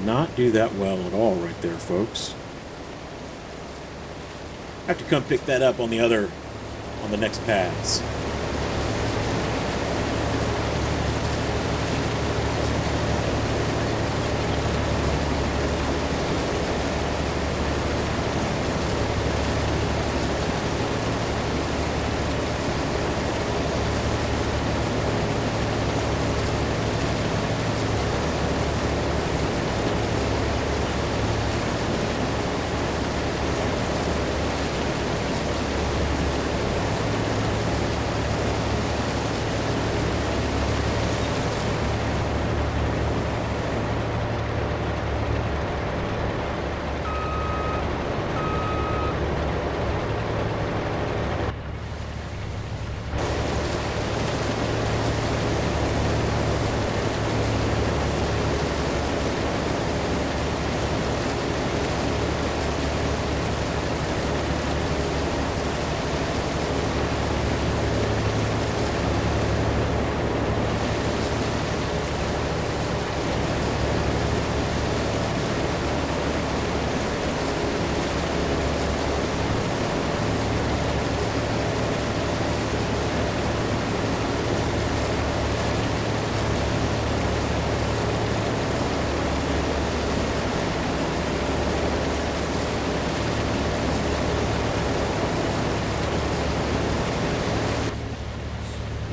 Not do that well at all right there, folks. I have to come pick that up on the next pass.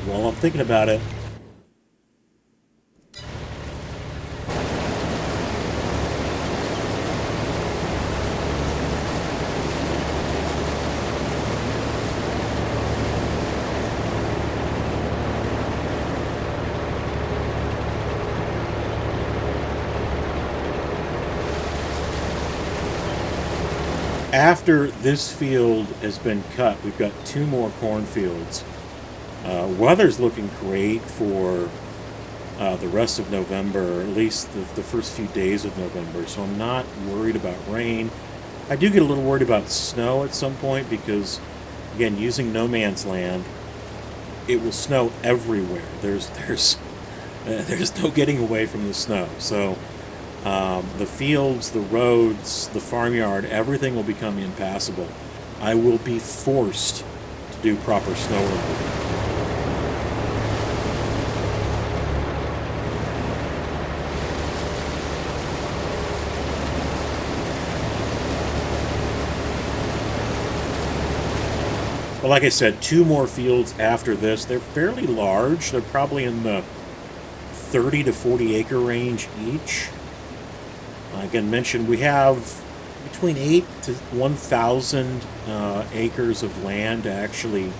While I'm thinking about it, after this field has been cut, we've got 2 more cornfields. Weather's looking great for the rest of November, or at least the first few days of November, so I'm not worried about rain. I do get a little worried about snow at some point because, again, using no man's land, it will snow everywhere. There's no getting away from the snow. So the fields, the roads, the farmyard, everything will become impassable. I will be forced to do proper snow removal. But like I said, 2 more fields after this. They're fairly large. They're probably in the 30 to 40 acre range each. Again, mentioned we have between 8 to 1,000 acres of land to actually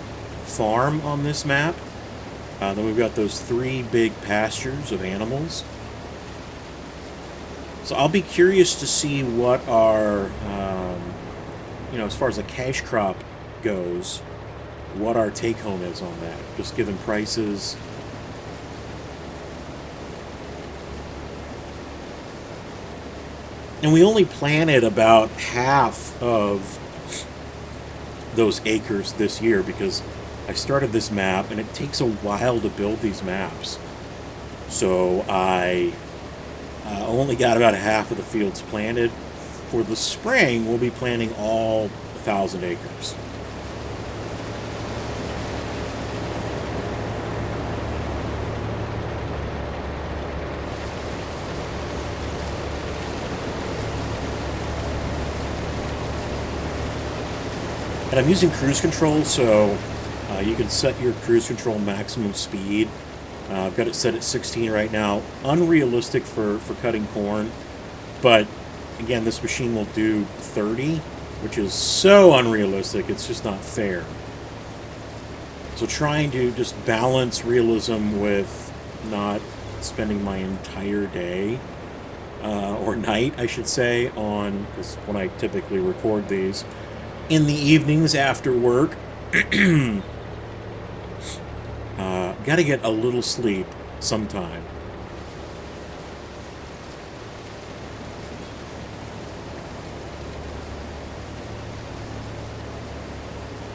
farm on this map. Then we've got those 3 big pastures of animals. So I'll be curious to see what our, as far as the cash crop goes, what our take home is on that. Just given prices. And we only planted about half of those acres this year because I started this map and it takes a while to build these maps. So I only got about half of the fields planted. For the spring, we'll be planting all 1,000 acres. And I'm using cruise control, so you can set your cruise control maximum speed. I've got it set at 16 right now. Unrealistic for cutting corn, but again, this machine will do 30, which is so unrealistic, it's just not fair. So trying to just balance realism with not spending my entire day, or night, I should say, on, because when I typically record these, in the evenings after work. Gotta get a little sleep sometime.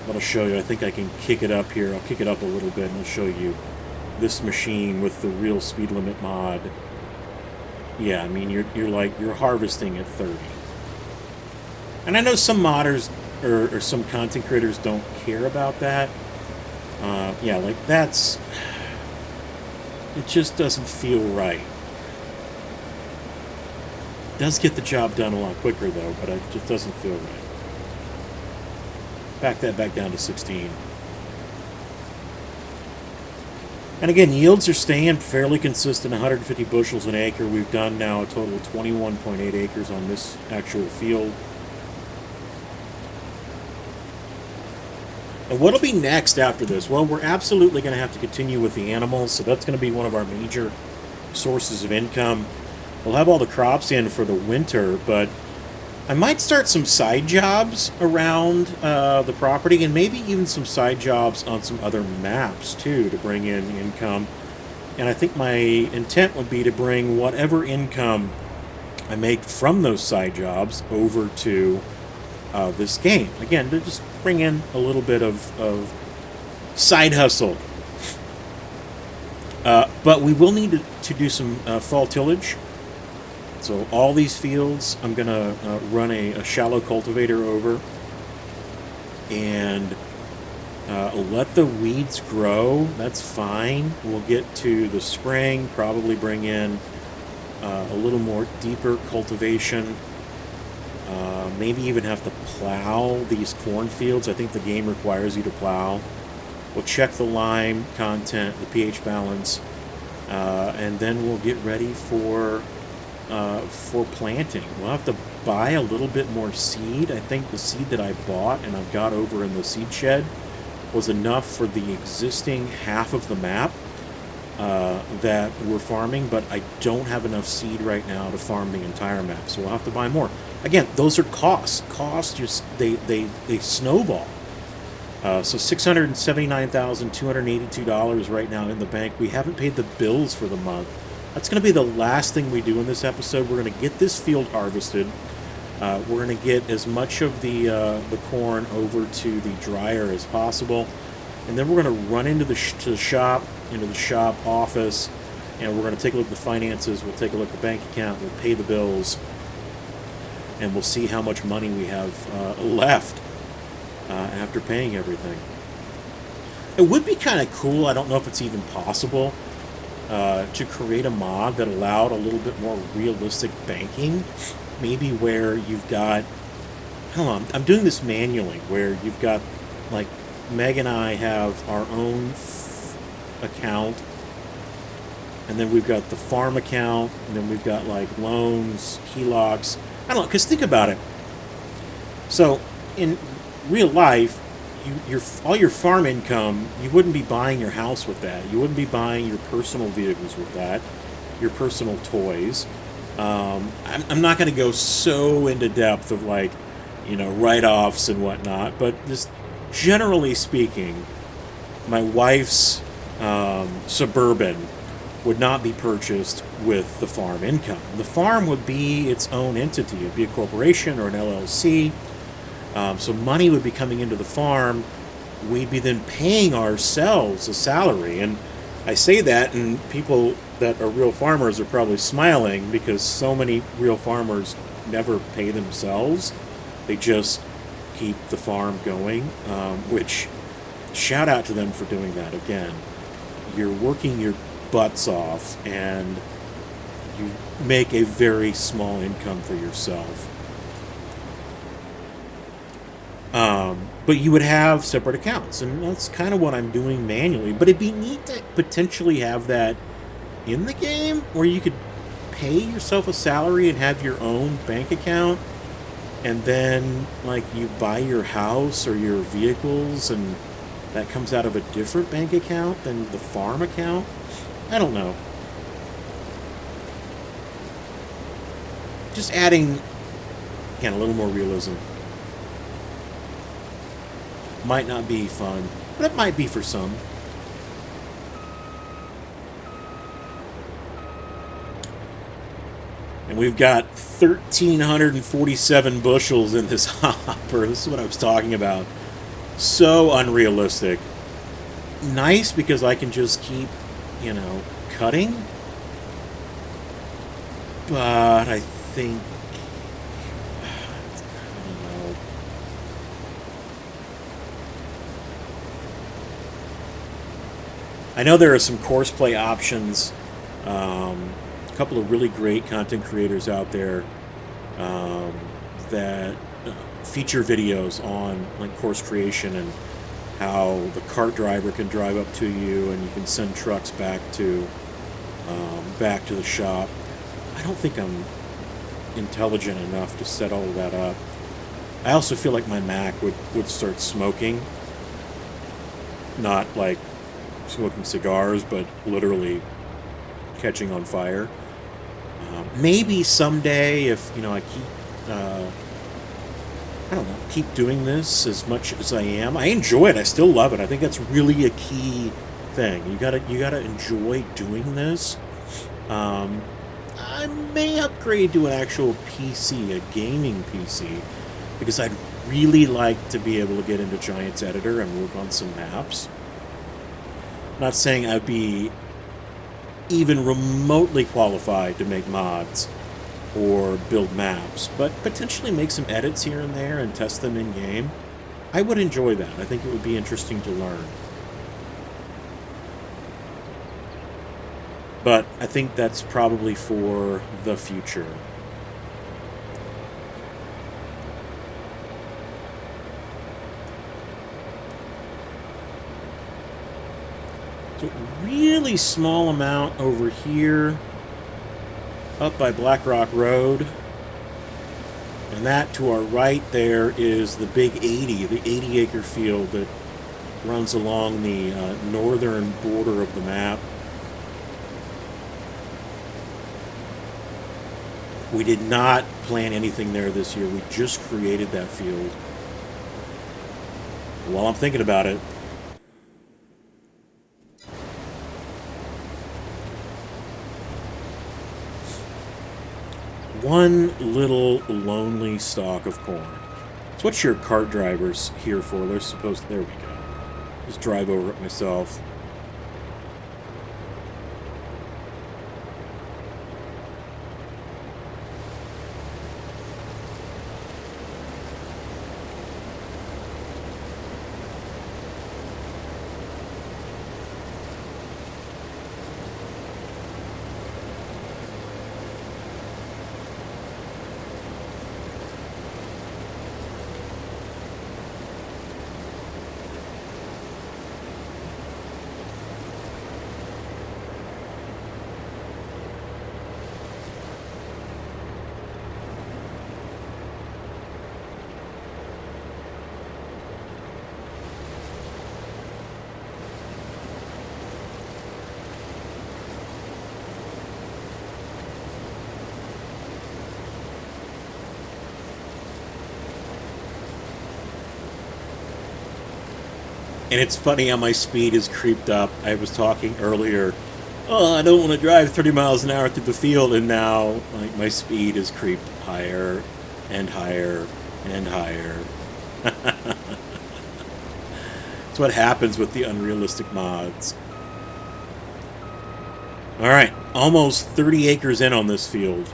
But I'll show you. I think I can kick it up here. I'll kick it up a little bit and I'll show you this machine with the real speed limit mod. Yeah, I mean, you're harvesting at 30. And I know some modders or some content creators don't care about that. Yeah, like that's... It just doesn't feel right. It does get the job done a lot quicker, though, but it just doesn't feel right. Back that back down to 16. And again, yields are staying fairly consistent, 150 bushels an acre. We've done now a total of 21.8 acres on this actual field. And what'll be next after this? Well, we're absolutely going to have to continue with the animals, so that's going to be one of our major sources of income. We'll have all the crops in for the winter, but I might start some side jobs around the property, and maybe even some side jobs on some other maps, too, to bring in income. And I think my intent would be to bring whatever income I make from those side jobs over to this game. Again, to just bring in a little bit of side hustle. But we will need to do some fall tillage. So all these fields, I'm going to run a shallow cultivator over and let the weeds grow. That's fine. We'll get to the spring, probably bring in a little more deeper cultivation. Maybe even have to plow these cornfields. I think the game requires you to plow. We'll check the lime content, the pH balance, and then we'll get ready for planting. We'll have to buy a little bit more seed. I think the seed that I bought and I've got over in the seed shed was enough for the existing half of the map that we're farming, but I don't have enough seed right now to farm the entire map, so we'll have to buy more. Again, those are costs. Costs just, they snowball. So $679,282 right now in the bank. We haven't paid the bills for the month. That's going to be the last thing we do in this episode. We're going to get this field harvested. We're going to get as much of the corn over to the dryer as possible. And then we're going to run into the shop office, and we're going to take a look at the finances. We'll take a look at the bank account. We'll pay the bills. And we'll see how much money we have left after paying everything. It would be kind of cool, I don't know if it's even possible, to create a mod that allowed a little bit more realistic banking. Maybe where you've got, I don't know, I'm doing this manually, where you've got, like, Meg and I have our own account, and then we've got the farm account, and then we've got, like, loans, HELOCs. I don't know, because think about it. So, in real life, all your farm income, you wouldn't be buying your house with that. You wouldn't be buying your personal vehicles with that, your personal toys. I'm not going to go so into depth of, like, write-offs and whatnot, but just generally speaking, my wife's Suburban would not be purchased with the farm income. The farm would be its own entity. It would be a corporation or an LLC. So money would be coming into the farm. We'd be then paying ourselves a salary. And I say that, and people that are real farmers are probably smiling because so many real farmers never pay themselves. They just keep the farm going, which, shout out to them for doing that. Again, you're working your butts off and you make a very small income for yourself. But you would have separate accounts, and that's kind of what I'm doing manually. But it'd be neat to potentially have that in the game, where you could pay yourself a salary and have your own bank account, and then, like, you buy your house or your vehicles, and that comes out of a different bank account than the farm account. I don't know. Just adding, again, a little more realism. Might not be fun, but it might be for some. And we've got 1,347 bushels in this hopper. This is what I was talking about. So unrealistic. Nice because I can just keep, cutting. But I think, I know there are some courseplay options. A couple of really great content creators out there that feature videos on like course creation and how the cart driver can drive up to you and you can send trucks back to the shop. I don't think I'm intelligent enough to set all of that up. I also feel like my Mac would start smoking. Not like smoking cigars, but literally catching on fire. Maybe someday, if I keep doing this as much as I am. I enjoy it. I still love it. I think that's really a key thing. You gotta enjoy doing this. I may upgrade to an actual PC, a gaming PC, because I'd really like to be able to get into Giant's Editor and work on some maps. Not saying I'd be even remotely qualified to make mods or build maps, but potentially make some edits here and there and test them in-game. I would enjoy that. I think it would be interesting to learn. But I think that's probably for the future. So really small amount over here, up by Black Rock Road. And that to our right there is the big 80, the 80-acre field that runs along the northern border of the map. We did not plant anything there this year. We just created that field. While I'm thinking about it, one little lonely stalk of corn. It's what your cart driver's here for. They're supposed to... There we go. Just drive over it myself. And it's funny how my speed has creeped up. I was talking earlier, oh, I don't want to drive 30 miles an hour through the field, and now like my speed has creeped higher and higher and higher. That's what happens with the unrealistic mods. Alright, almost 30 acres in on this field.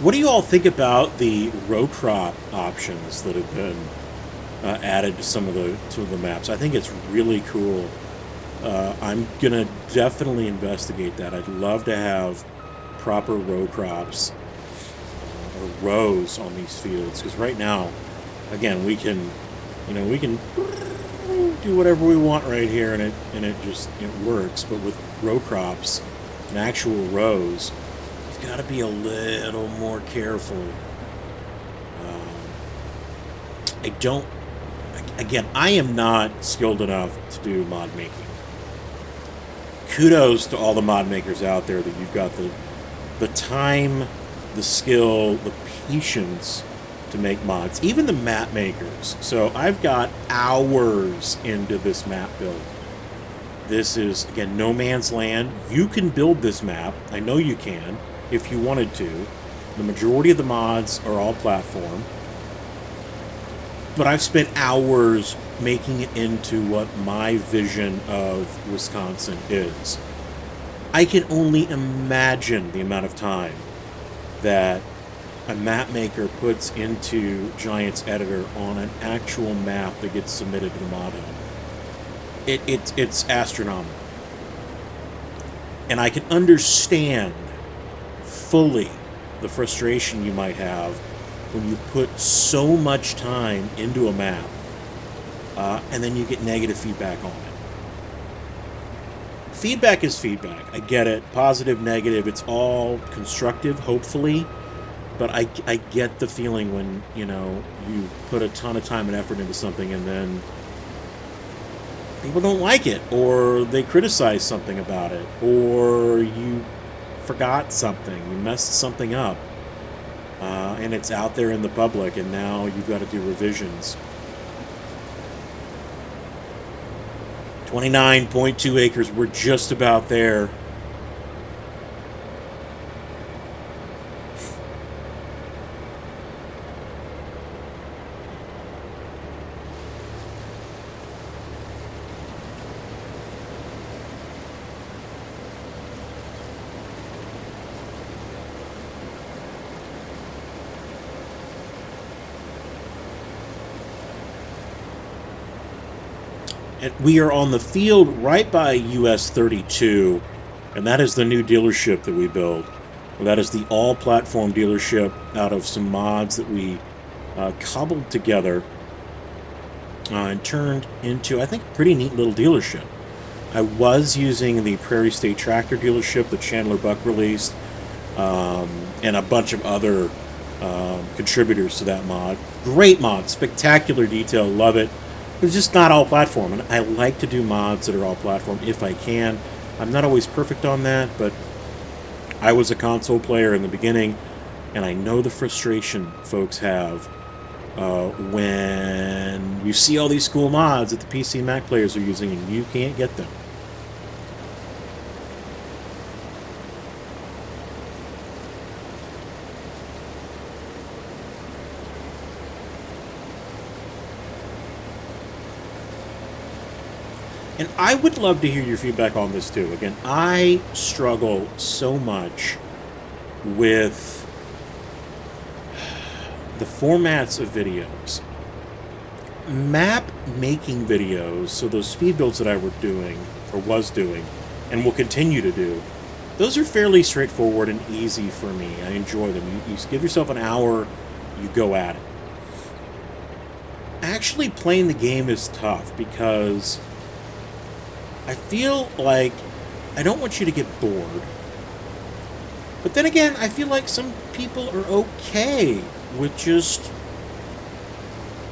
What do you all think about the row crop options that have been added to some of the maps? I think it's really cool. I'm gonna definitely investigate that. I'd love to have proper row crops or rows on these fields, because right now, again, we can, we can do whatever we want right here, and it works. But with row crops and actual rows, you've got to be a little more careful. I don't. Again, I am not skilled enough to do mod making. Kudos to all the mod makers out there that you've got the time, the skill, the patience to make mods. Even the map makers. So I've got hours into this map build. This is, again, no man's land. You can build this map. I know you can, if you wanted to. The majority of the mods are all platform. But I've spent hours making it into what my vision of Wisconsin is. I can only imagine the amount of time that a map maker puts into Giant's Editor on an actual map that gets submitted to the mod hub. It's astronomical. And I can understand fully the frustration you might have when you put so much time into a map and then you get negative feedback on it. Feedback is feedback. I get it. Positive, negative, it's all constructive, hopefully. But I get the feeling when, you put a ton of time and effort into something and then people don't like it, or they criticize something about it, or you forgot something, you messed something up, and it's out there in the public, and now you've got to do revisions. 29.2 acres, we're just about there. And we are on the field right by US 32, and that is the new dealership that we built. That is the all-platform dealership out of some mods that we cobbled together and turned into, I think, a pretty neat little dealership. I was using the Prairie State Tractor dealership that Chandler Buck released, and a bunch of other contributors to that mod. Great mod, spectacular detail, love it. It's just not all platform, and I like to do mods that are all platform if I can. I'm not always perfect on that, but I was a console player in the beginning, and I know the frustration folks have when you see all these cool mods that the PC and Mac players are using and you can't get them. And I would love to hear your feedback on this too. Again, I struggle so much with the formats of videos. Map making videos, so those speed builds that I were doing, or was doing, and will continue to do, those are fairly straightforward and easy for me. I enjoy them. You give yourself an hour, you go at it. Actually, playing the game is tough because I feel like I don't want you to get bored. But then again, I feel like some people are okay with just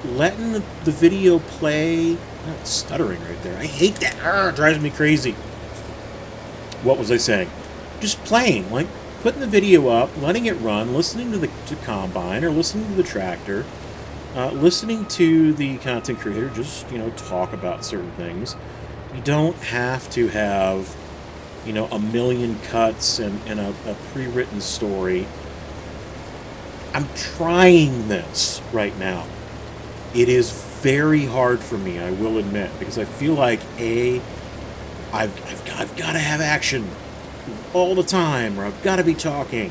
letting the video play. That's stuttering right there. I hate that. It drives me crazy. What was I saying? Just playing, like putting the video up, letting it run, listening to the combine or listening to the tractor, listening to the content creator just, talk about certain things. You don't have to have, a million cuts and a pre-written story. I'm trying this right now. It is very hard for me, I will admit, because I feel like, I've got to have action all the time, or I've got to be talking,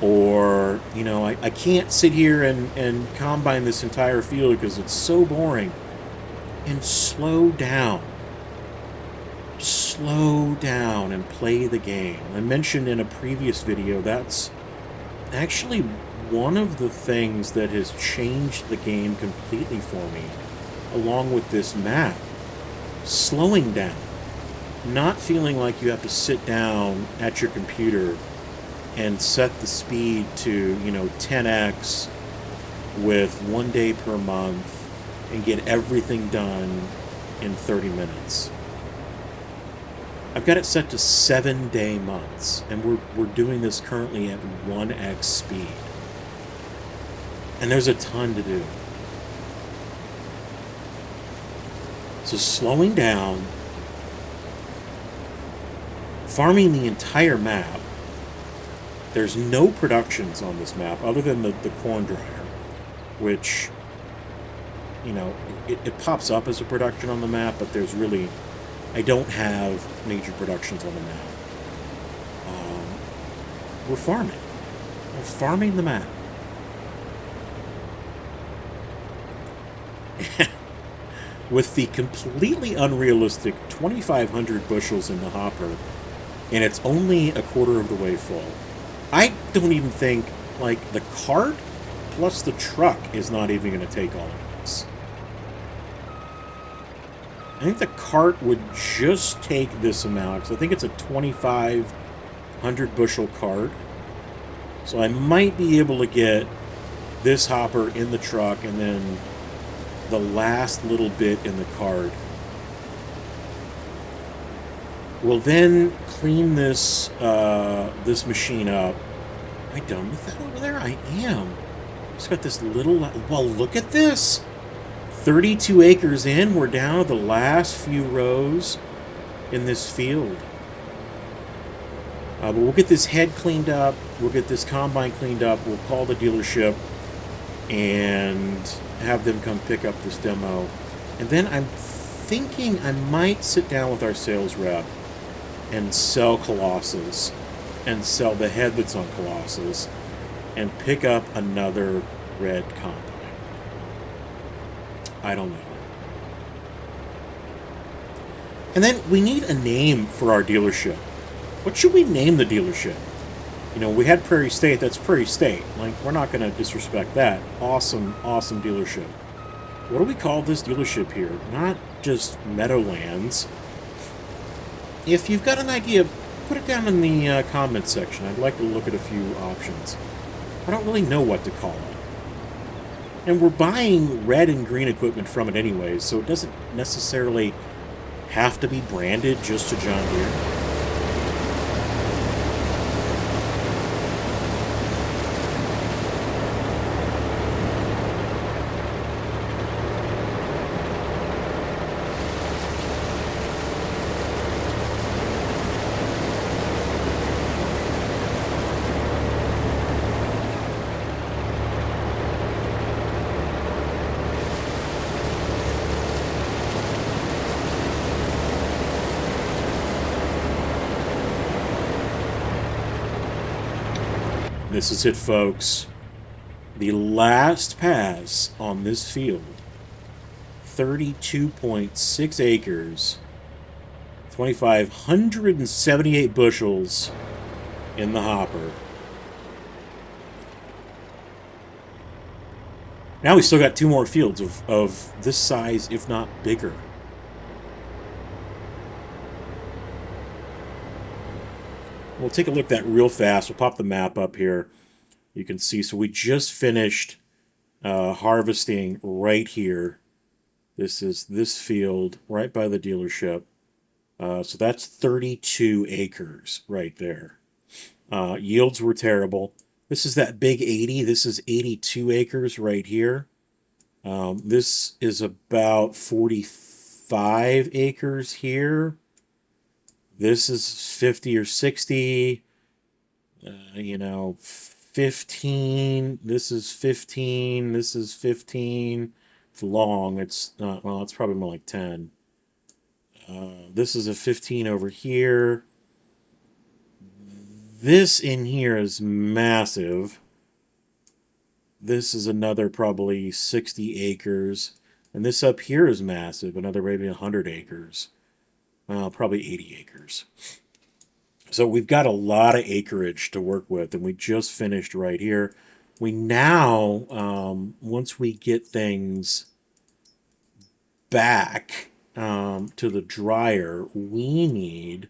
or, I can't sit here and combine this entire field because it's so boring. And slow down. Slow down and play the game. I mentioned in a previous video that's actually one of the things that has changed the game completely for me, along with this map. Slowing down. Not feeling like you have to sit down at your computer and set the speed to, 10x with 1 day per month and get everything done in 30 minutes. I've got it set to 7-day months, and we're doing this currently at 1x speed. And there's a ton to do. So slowing down, farming the entire map. There's no productions on this map other than the corn dryer, which, it pops up as a production on the map, but there's really, I don't have major productions on the map. We're farming. We're farming the map. With the completely unrealistic 2,500 bushels in the hopper, and it's only a quarter of the way full. I don't even think, the cart plus the truck is not even going to take all of this. I think the cart would just take this amount, because I think it's a 2,500 bushel cart. So I might be able to get this hopper in the truck and then the last little bit in the cart. We'll then clean this this machine up. Am I done with that over there? I am. Just got this little... Well, look at this! 32 acres in, we're down to the last few rows in this field. But we'll get this head cleaned up. We'll get this combine cleaned up. We'll call the dealership and have them come pick up this demo. And then I'm thinking I might sit down with our sales rep and sell Colossus and sell the head that's on Colossus and pick up another red combine. I don't know. And then we need a name for our dealership. What should we name the dealership? We had Prairie State. That's Prairie State. We're not going to disrespect that. Awesome, awesome dealership. What do we call this dealership here? Not just Meadowlands. If you've got an idea, put it down in the comments section. I'd like to look at a few options. I don't really know what to call it. And we're buying red and green equipment from it anyways, so it doesn't necessarily have to be branded just to John Deere. This is it, folks. The last pass on this field. 32.6 acres. 2,578 bushels in the hopper. Now we still got 2 more fields of this size, if not bigger. We'll take a look at that real fast. We'll pop the map up here. You can see, so we just finished harvesting right here. This is this field right by the dealership. So that's 32 acres right there. Yields were terrible. This is that big 80. This is 82 acres right here. This is about 45 acres here. This is 50 or 60. 15. This is 15. This is 15. It's long. It's not, well, it's probably more like 10. This is a 15 over here. This in here is massive. This is another probably 60 acres. And this up here is massive, another maybe 100 acres. Well, probably 80 acres. So we've got a lot of acreage to work with, and we just finished right here. We now, once we get things back to the dryer, we need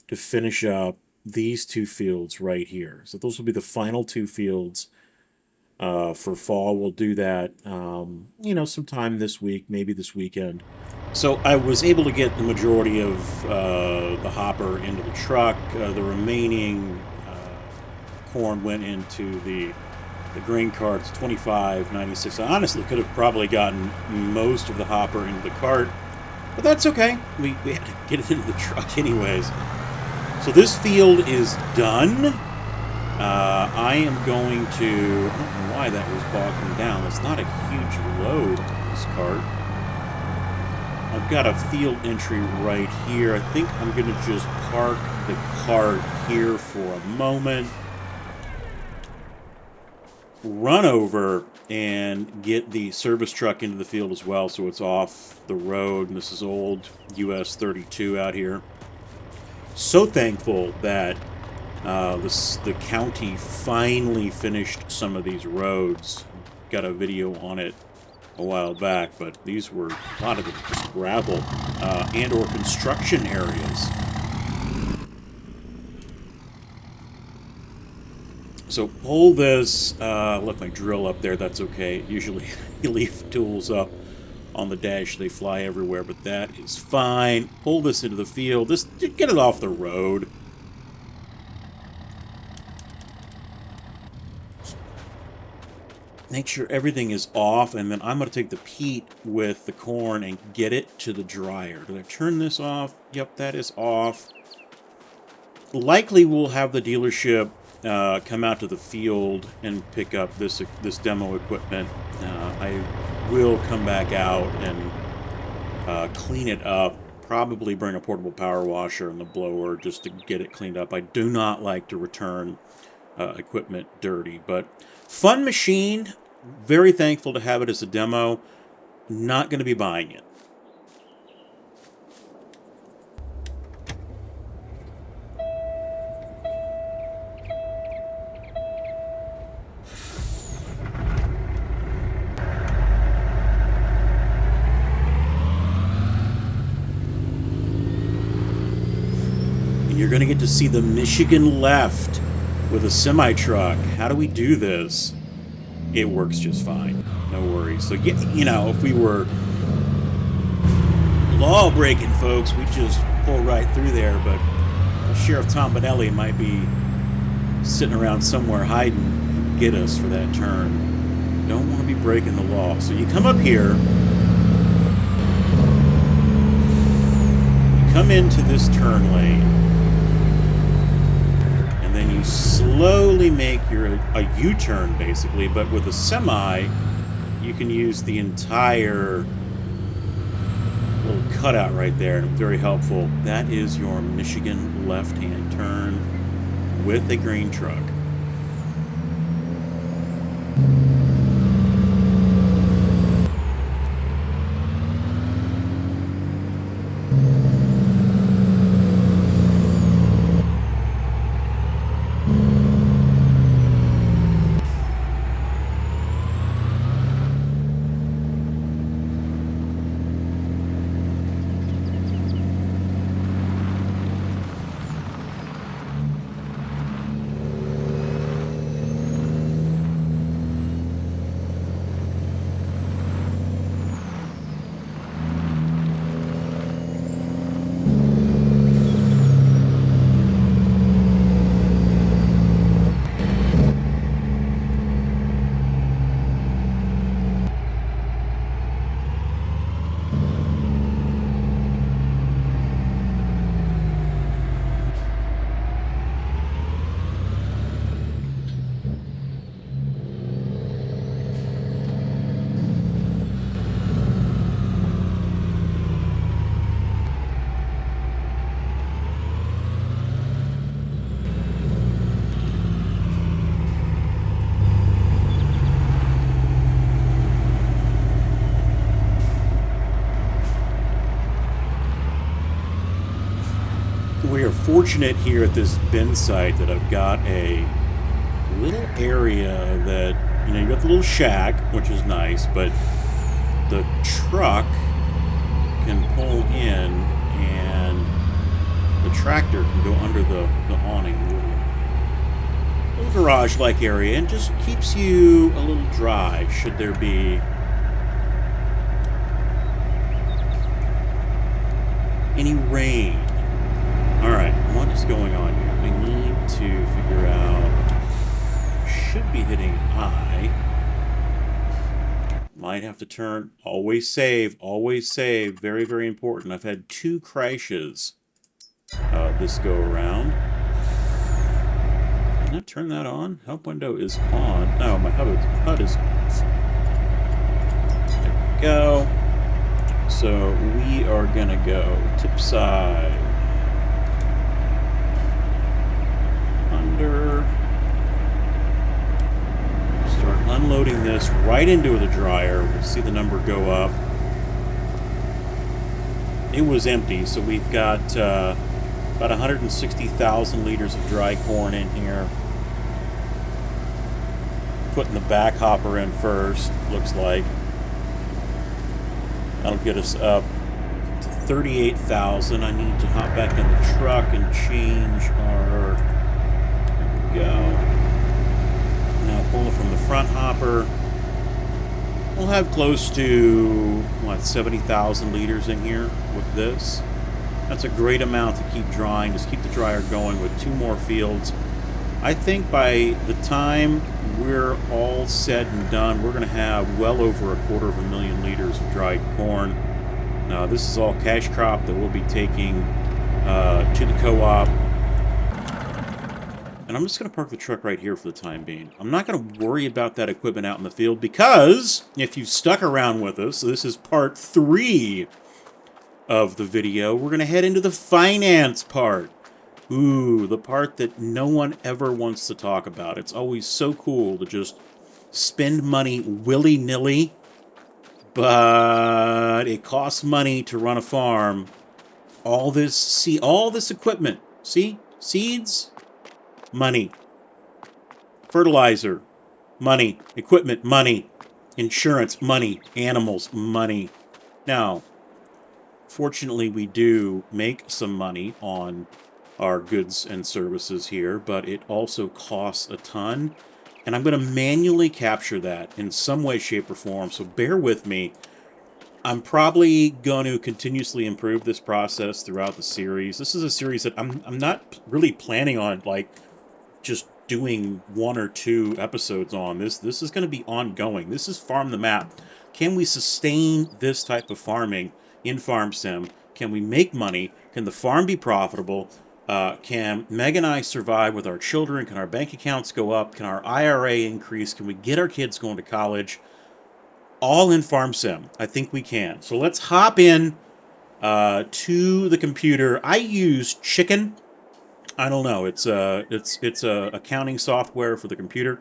to finish up these 2 fields right here. So those will be the final 2 fields for fall. We'll do that, sometime this week, maybe this weekend. So I was able to get the majority of the hopper into the truck. The remaining corn went into the grain carts, 25.96. I honestly could have probably gotten most of the hopper into the cart, but that's okay. We had to get it into the truck anyways. So this field is done. I am going to, I don't know why that was bogging down. It's not a huge load on this cart. I've got a field entry right here. I think I'm going to just park the cart here for a moment. Run over and get the service truck into the field as well so it's off the road. And this is old US 32 out here. So thankful that the county finally finished some of these roads. Got a video on it a while back, but these were a lot of the gravel and or construction areas. So pull this, left my drill up there, that's okay. Usually you leave tools up on the dash, they fly everywhere, but that is fine. Pull this into the field, just get it off the road. Make sure everything is off, and then I'm going to take the peat with the corn and get it to the dryer. Did I turn this off? Yep, that is off. Likely we'll have the dealership come out to the field and pick up this demo equipment. I will come back out and clean it up. Probably bring a portable power washer and the blower just to get it cleaned up. I do not like to return equipment dirty, but fun machine. Very thankful to have it as a demo. Not going to be buying it. And you're going to get to see the Michigan left with a semi-truck. How do we do this? It works just fine. No worries. So, if we were law-breaking folks, we'd just pull right through there, but Sheriff Tom Bonelli might be sitting around somewhere hiding and get us for that turn. Don't want to be breaking the law. So you come up here, you come into this turn lane, then you slowly make a U-turn, basically, but with a semi, you can use the entire little cutout right there, and very helpful. That is your Michigan left-hand turn with a grain truck. fortunate here at this bin site that I've got a little area that, you know, you got the little shack, which is nice, but the truck can pull in and the tractor can go under the awning, little garage-like area, and just keeps you a little dry should there be any rain. Alright, what is going on here? I need to figure out... Should be hitting I. Might have to turn... Always save. Always save. Very, very important. I've had 2 crashes this go around. Can I turn that on? Help window is on. No, my HUD is off. There we go. So we are gonna go tip side, under, start unloading this right into the dryer. We'll see the number go up. It was empty, so we've got about 160,000 liters of dry corn in here. Putting the back hopper in first, looks like. That'll get us up to 38,000. I need to hop back in the truck and change our... There we go. Now pull it from the front hopper. We'll have close to, what, 70,000 liters in here with this. That's a great amount to keep drying. Just keep the dryer going with 2 more fields. I think by the time we're all said and done, we're going to have well over 250,000 liters of dried corn. Now, this is all cash crop that we'll be taking to the co-op. And I'm just going to park the truck right here for the time being. I'm not going to worry about that equipment out in the field because if you've stuck around with us, this is part 3 of the video. We're going to head into the finance part. Ooh, the part that no one ever wants to talk about. It's always so cool to just spend money willy-nilly, but it costs money to run a farm. All this equipment, see? Seeds, money. Fertilizer, money. Equipment, money. Insurance, money. Animals, money. Now, fortunately, we do make some money on our goods and services here, but it also costs a ton, and I'm going to manually capture that in some way, shape, or form, so bear with me. I'm probably going to continuously improve this process throughout the series. This is a series that I'm not really planning on, like, just doing 1 or 2 episodes on. This is going to be ongoing. This is Farm the Map. Can we sustain this type of farming in Farm Sim? Can we make money? Can the farm be profitable? Can Meg and I survive with our children? Can our bank accounts go up? Can our IRA increase? Can we get our kids going to college? All in Farm Sim. I think we can. So let's hop in to the computer. I use Chicken. I don't know. It's a accounting software for the computer.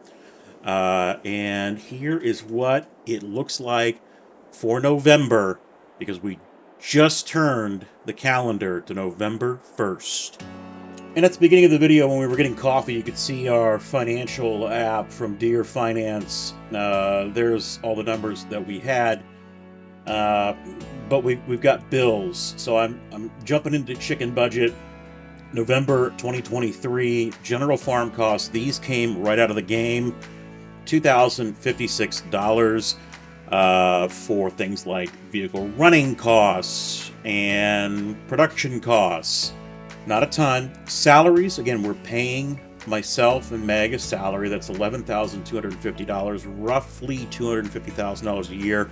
And here is what it looks like for November, because we just turned the calendar to November 1st. And at the beginning of the video, when we were getting coffee, you could see our financial app from Deer Finance. There's all the numbers that we had, but we've got bills. So I'm jumping into Chicken budget. November 2023 general farm costs. These came right out of the game. $2,056. For things like vehicle running costs and production costs. Not a ton. Salaries, again, we're paying myself and Meg a salary. That's $11,250, roughly $250,000 a year.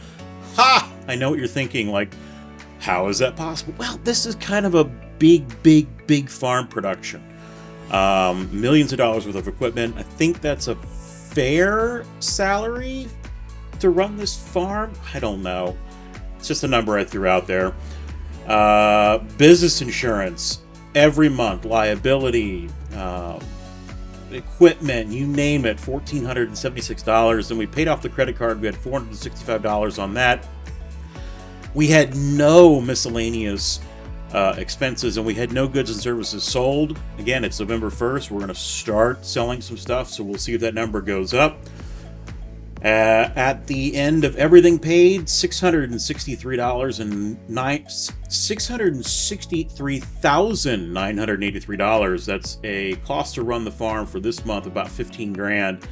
Ha! I know what you're thinking, like, how is that possible? Well, this is kind of a big farm production. Millions of dollars worth of equipment. I think that's a fair salary to run this farm. I don't know. It's just a number I threw out there. Business insurance every month, liability, equipment, you name it, $1,476. And we paid off the credit card. We had $465 on that. We had no miscellaneous expenses, and we had no goods and services sold. Again, it's November 1st. We're going to start selling some stuff, so we'll see if that number goes up. At the end of everything paid, $663,983. That's a cost to run the farm for this month, about 15 grand.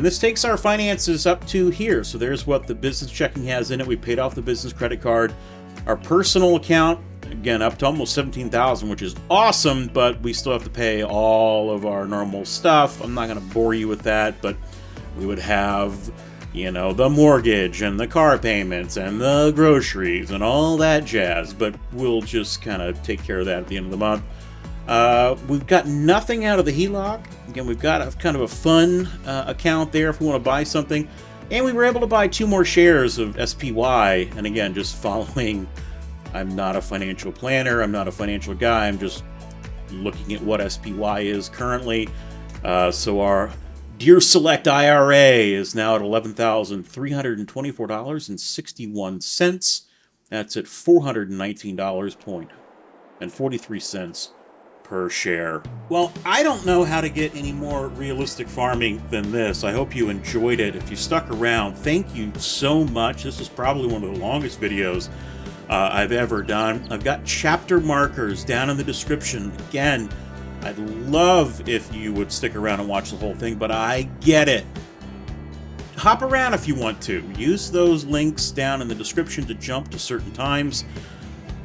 This takes our finances up to here. So there's what the business checking has in it. We paid off the business credit card. Our personal account, again, up to almost 17,000, which is awesome, but we still have to pay all of our normal stuff. I'm not going to bore you with that, but we would have, you know, the mortgage and the car payments and the groceries and all that jazz, but we'll just kind of take care of that at the end of the month. We've got nothing out of the HELOC. Again, we've got a kind of a fun account there if we want to buy something. And we were able to buy 2 more shares of SPY. And again, just following, I'm not a financial planner, I'm not a financial guy, I'm just looking at what SPY is currently. So our Dear Select IRA is now at $11,324.61. That's at $419.43 per share. Well, I don't know how to get any more realistic farming than this. I hope you enjoyed it. If you stuck around, thank you so much. This is probably one of the longest videos I've ever done. I've got chapter markers down in the description. Again, I'd love if you would stick around and watch the whole thing, but I get it. Hop around if you want to. Use those links down in the description to jump to certain times.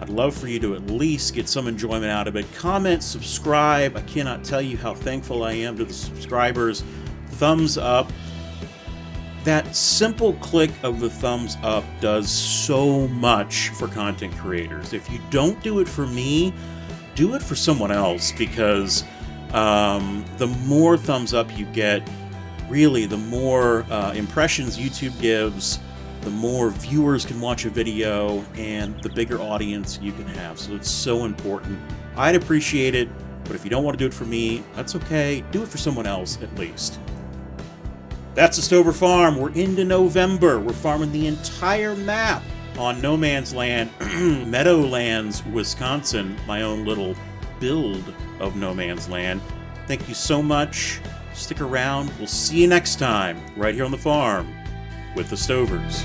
I'd love for you to at least get some enjoyment out of it. Comment, subscribe. I cannot tell you how thankful I am to the subscribers. Thumbs up. That simple click of the thumbs up does so much for content creators. If you don't do it for me, do it for someone else, because the more thumbs up you get, really, the more impressions YouTube gives, the more viewers can watch a video, and the bigger audience you can have. So it's so important. I'd appreciate it, but if you don't want to do it for me, that's okay. Do it for someone else, at least. That's the Stover Farm. We're into November. We're farming the entire map on No Man's Land, Meadowlands, Wisconsin, my own little build of No Man's Land. Thank you so much. Stick around. We'll see you next time, right here on the farm with the Stovers.